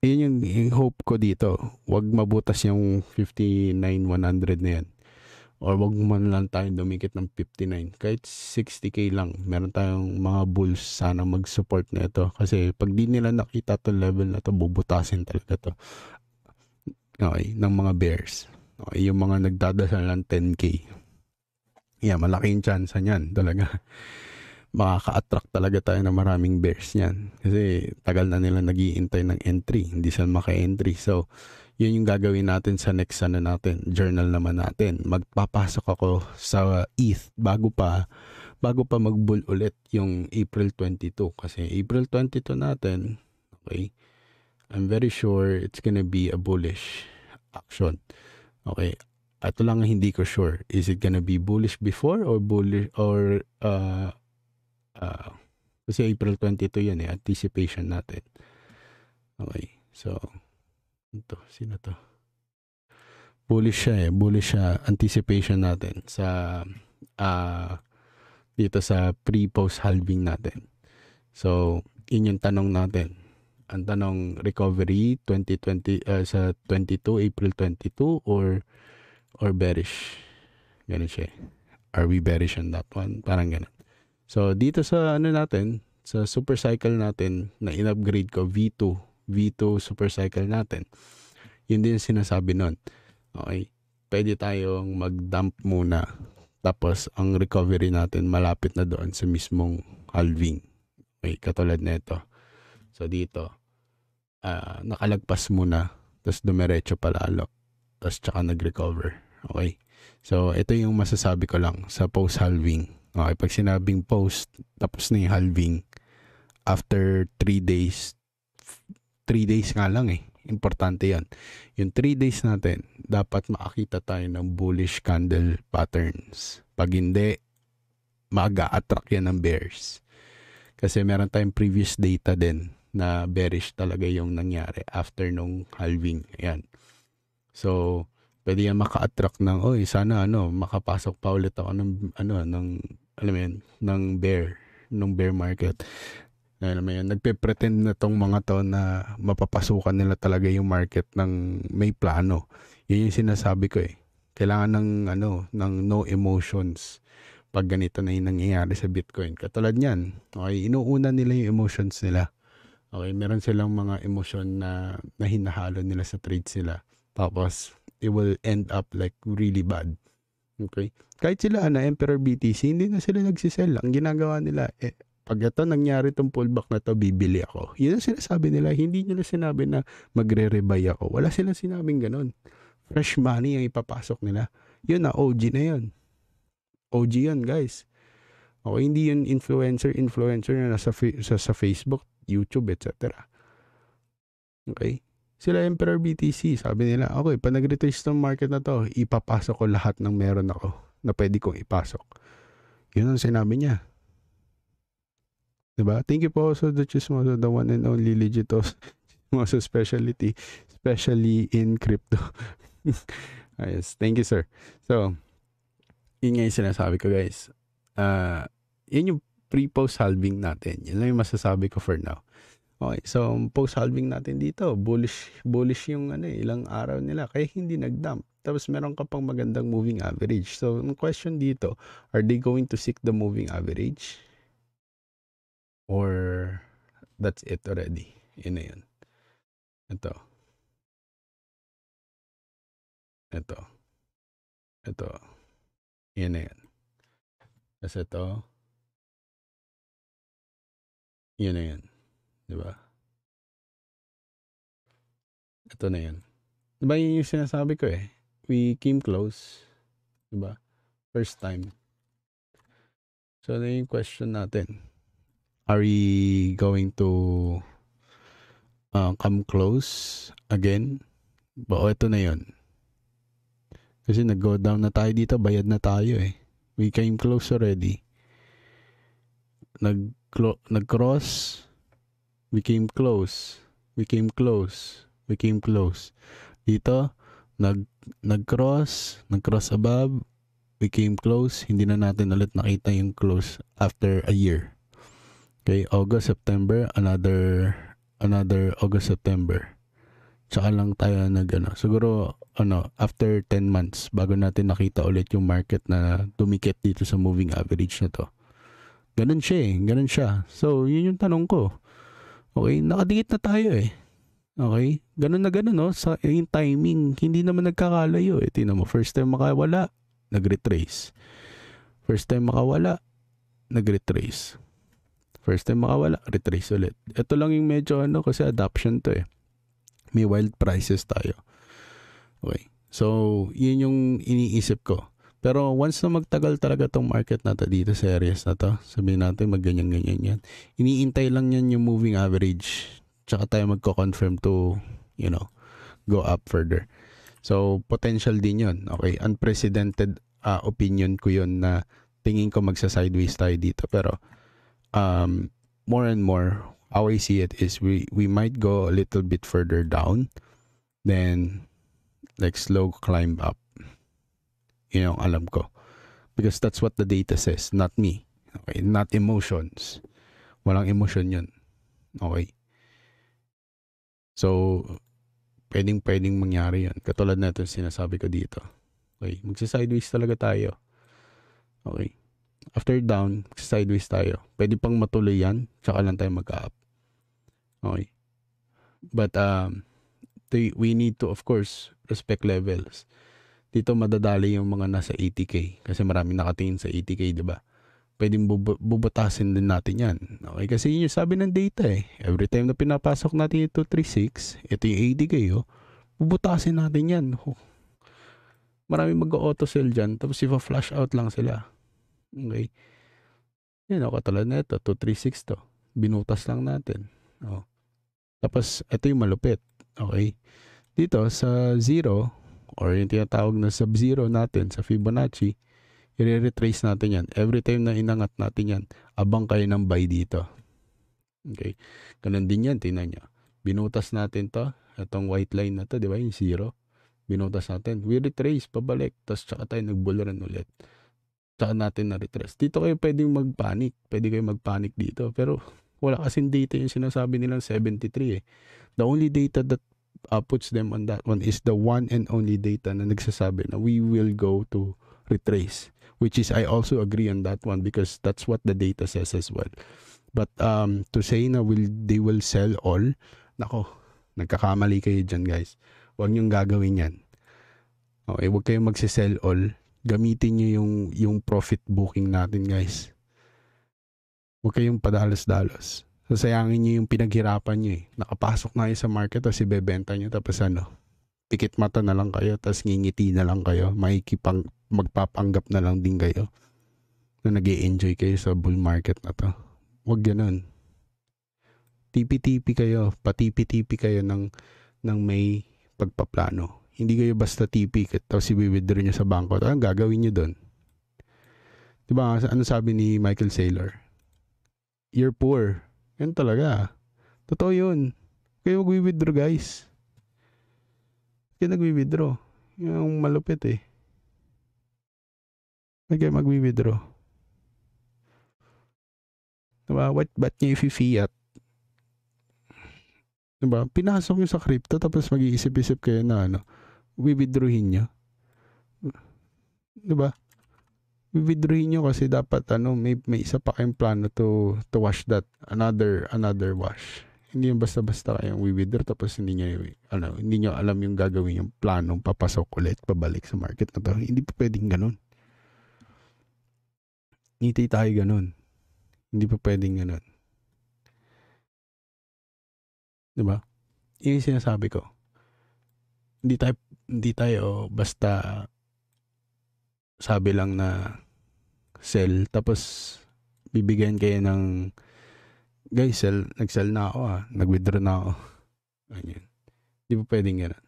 yun yung hope ko dito. Wag mabutas yung 59,100 na yan. Or wag man lang tayo dumikit ng 59. Kahit 60k lang. Meron tayong mga bulls sana mag-support na ito. Kasi pag di nila nakita to level na to, bubutasin talaga to. Okay, ng mga bears. Okay, yung mga nagdadasal ng 10k. Yeah, malaking chance niyan talaga. Makaka-attract talaga tayo ng maraming bears niyan. Kasi tagal na nila nag-iintay ng entry. Hindi sila maka-entry. So, yun yung gagawin natin sa next natin, journal naman natin. Magpapasok ako sa ETH bago pa mag-bull ulit yung April 22. Kasi April 22 natin, okay, I'm very sure it's gonna be a bullish action. Okay, ito lang hindi ko sure. Is it gonna be bullish before or bullish or kasi April 22 yan anticipation natin. Okay, so ito, sino to? Bullish siya, anticipation natin sa dito sa pre-post halving natin. So, yun yung tanong natin. Ang tanong, recovery 2020 sa 22 April 22 or bearish. Ganun siya. Are we bearish on that one? Parang ganun. So, dito sa natin, sa super cycle natin na in-upgrade ko V2 super cycle natin. Yun din sinasabi nun. Okay. Pwede tayong mag-dump muna. Tapos, ang recovery natin malapit na doon sa mismong halving. Okay. Katulad na ito. So, dito, nakalagpas muna. Tapos, dumiretso palalo. Tapos, tsaka nag-recover. Okay. So, ito yung masasabi ko lang sa post-halving. Okay. Pag sinabing post, tapos na yung halving, after 3 days nga lang importante yan. Yung 3 days natin, dapat makakita tayo ng bullish candle patterns. Pag hindi, mag-a-attract yan ng bears. Kasi meron tayong previous data din na bearish talaga yung nangyari after nung halving. Ayan. So, pwede yan maka-attract ng, sana makapasok pa ulit ako ng bear market. Nagpe-pretend na tong mga to na mapapasukan nila talaga yung market ng may plano. Yun yung sinasabi ko Kailangan ng no emotions pag ganito na yung nangyayari sa Bitcoin. Katulad niyan, okay, inuuna nila yung emotions nila. Okay, meron silang mga emosyon na hinahalo nila sa trades nila. Tapos, it will end up like really bad. Okay? Kahit sila Emperor BTC, hindi na sila nagsisell. Ang ginagawa nila, pag ito nangyari itong pullback na to, bibili ako. Yun ang sinasabi nila. Hindi nila sinabi na magre-rebuy ako. Wala silang sinabing ganun. Fresh money ang ipapasok nila. Yun na, OG na yun. OG yun, guys. Okay, hindi yun influencer na nasa sa Facebook, YouTube, etc. Okay? Sila Emperor BTC, sabi nila, okay, pag nag-retrace ng market na to, ipapasok ko lahat ng meron ako na pwede kong ipasok. Yun ang sinabi niya. Diba? Thank you po also the Chismoso, the one and only legit Chismoso specialty, especially in crypto. Yes, thank you sir. So, yun nga yung sinasabi ko guys. Yun yung pre-post halving natin. Yun lang yung masasabi ko for now. Okay, so post halving natin dito, bullish yung ilang araw nila kaya hindi nag-dump. Tapos meron ka pang magandang moving average. So, ang question dito, are they going to seek the moving average? Or that's it already. Yun na yun. Ito. Yun na yun. Tapos ito. Yun na yun. Diba? Ito na yun. Diba yun yung sinasabi ko We came close. Diba? First time. So, na yung question natin. Are we going to come close again? Ito na yun. Kasi nag-go down na tayo dito, bayad na tayo eh. We came close already. Nag-cross, we came close. We came close. We came close. Dito, nag-cross above, we came close. Hindi na natin ulit nakita yung close after a year. Okay, August, September, another August, September. Tsaka lang tayo siguro after 10 months bago natin nakita ulit yung market na tumikit dito sa moving average na to. Ganun siya. So, yun yung tanong ko. Okay, nakadikit na tayo eh. Okay, ganun no, sa yung timing, hindi naman nagkakalayo eh. Tingnan mo, first time makawala, nag-retrace. First time makawala, nag-retrace. First time makawala, retrace ulit. Ito lang yung medyo kasi adoption to eh. May wild prices tayo. Okay. So, yun yung iniisip ko. Pero once na magtagal talaga tong market na to dito sa areas na to, sabihin natin magganyan-ganyan yan. Iniintay lang yan yung moving average. Tsaka tayo magko-confirm to, go up further. So, potential din yun. Okay. Unprecedented opinion ko yun na tingin ko magsa-sideways tayo dito. Pero, more and more, how I see it is we might go a little bit further down, then like slow climb up. Yun yung alam ko. Because that's what the data says, not me. Okay, not emotions. Walang emotion yun. Okay. So, pwedeng mangyari yun. Katulad na ito sinasabi ko dito. Okay, magsa-sideways talaga tayo. Okay. After down, magsa-sideways tayo. Pwede pang matuloy yan, tsaka lang tayo mag-up. Okay. But we need to, of course, respect levels. Dito madadali yung mga nasa 80K kasi maraming nakatingin sa 80K, di ba? Pwedeng bubutasin din natin yan. Okay, kasi yun yung sabi ng data eh. Every time na pinapasok natin ito 3.6, ito yung 80K, bubutasin natin yan. Maraming mag-auto sell dyan, tapos ipa-flash out lang sila. Okay. Yan, katulad na ito, 236 to. Binutas lang natin. Tapos, ito yung malupit. Okay. Dito, sa 0, or yung tinatawag na sub-zero natin sa Fibonacci, i-retrace natin yan. Every time na inangat natin yan, abang kayo ng buy dito. Okay. Ganun din yan, tingnan nyo. Binutas natin to. Itong white line na to, di ba? Yung 0. Binutas natin. We retrace, pabalik. Tapos, tsaka tayo nag-bullrun ulit. Tsaka natin na-retrace. Dito kayo pwedeng mag-panic. Pwede kayo mag-panic dito. Pero, wala kasing data yung sinasabi nilang 73 eh. The only data that puts them on that one is the one and only data na nagsasabi na we will go to retrace, which is I also agree on that one because that's what the data says as well. But to say na they will sell all, nako, nagkakamali kayo dyan guys. Huwag niyong gagawin yan. Okay, huwag kayong magsisell all. Gamitin niyo yung profit booking natin guys. Huwag kayong padalos-dalos. Sasayangin nyo yung pinaghirapan nyo eh. Nakapasok na kayo sa market tapos ibebenta nyo tapos pikit mata na lang kayo tapos ngingiti na lang kayo. Magpapanggap na lang din kayo na nag-i-enjoy kayo sa bull market na to. Huwag ganun. Tipi-tipi kayo. Patipi-tipi kayo ng may pagpaplano. Hindi kayo basta tipi tapos i-withdraw nyo sa bangko. Anong gagawin nyo doon? Diba? Ano sabi ni Michael Saylor? You're poor. Yan talaga. Totoo yun. Kayo mag-withdraw guys. Kayo nag-withdraw. Yung malupit eh. Kayo mag-withdraw. Diba? Ba't nyo i-fiat? Diba? Pinasok nyo sa crypto tapos mag-iisip-isip kayo na withdrawin nyo. Diba? Withdrawin nyo kasi dapat may isa pa kayong plano to wash that another wash. Hindi yung basta-basta kayong withdraw tapos hindi nyo alam yung gagawin yung planong papasok ulit pabalik sa market na to. Hindi pa pwedeng ganun. Hindi tayo ganun. Hindi pa pwedeng ganun. Diba? Yun yung sinasabi ko. Hindi tayo basta sabi lang na sell tapos bibigyan kayo ng guys, nag-sell na ako nag-withdraw na ako. Ganyan. Di pa pwedeng ganun.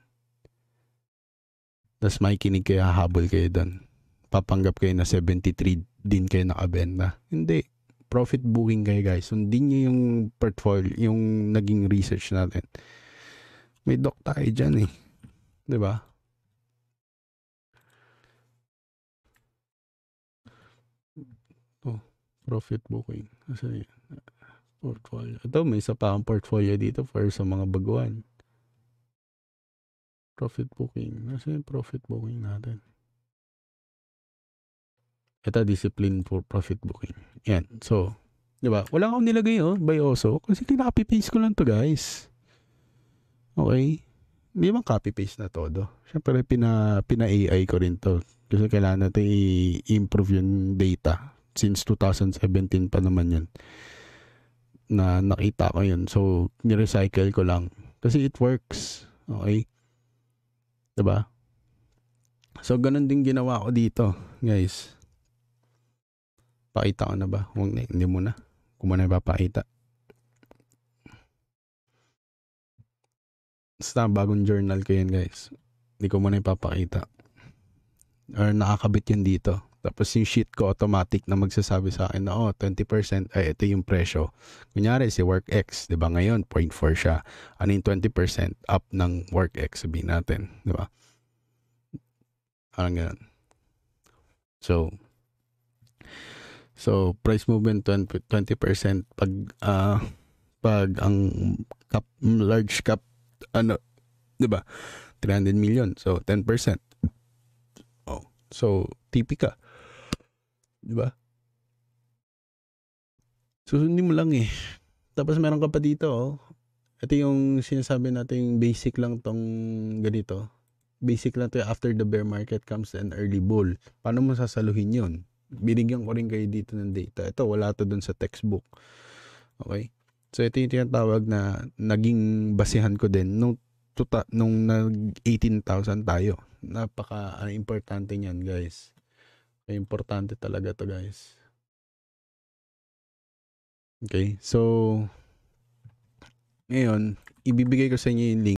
tas makikinig kayo, hahabol kayo doon. Papanggap kayo na 73 din kayo nakabenta. Hindi. Profit booking kayo, guys. Sundin nyo yung portfolio, yung naging research natin. May doc tayo dyan eh. Diba? Oh, profit booking. Kasi portfolio. Ito, may isa pa akong portfolio dito for sa mga baguhan. Profit booking. Nasa yung profit booking natin? Ito, discipline for profit booking. Yan. So, diba? Wala akong nilagay by Oso. Kasi kinaka-paste ko lang to, guys. Okay? Hindi man copy-paste na todo. Siyempre, pina-AI ko rin to. Kasi kailangan natin i-improve yung data. Since 2017 pa naman yun. Na nakita ko yun. So, ni-recycle ko lang. Kasi it works. Okay? Diba? So, ganun din ginawa ko dito, guys. Pakita ko na ba? Hindi mo na. Kung mo na ipapakita. Basta bagong journal ko yun, guys. Hindi ko muna ipapakita. Or nakakabit yun dito. Tapos yung sheet ko automatic na magsasabi sa akin na 20% ay ito yung presyo. Kunyari si WorkX, 'di ba? Ngayon 0.4 siya. Ano yung 20% up ng WorkX, sabihin natin, 'di ba? Parang ganun. So price movement 20% pag ang large cap 'di ba? 300 million. So 10%. So TP ka. 'Di ba? Susundin mo lang eh. Tapos meron ka pa dito Ito yung sinasabi natin basic lang tong ganito. Basic lang to after the bear market comes an early bull. Paano mo sasaluhin yun? Binigyan ko rin kayo dito ng data. Ito wala to dun sa textbook. Okay? So ito yung tinatawag na naging basihan ko din nung nag 18,000 tayo. Importante niyan, guys. Importante talaga to, guys. Okay, so ngayon ibibigay ko sa inyo yung link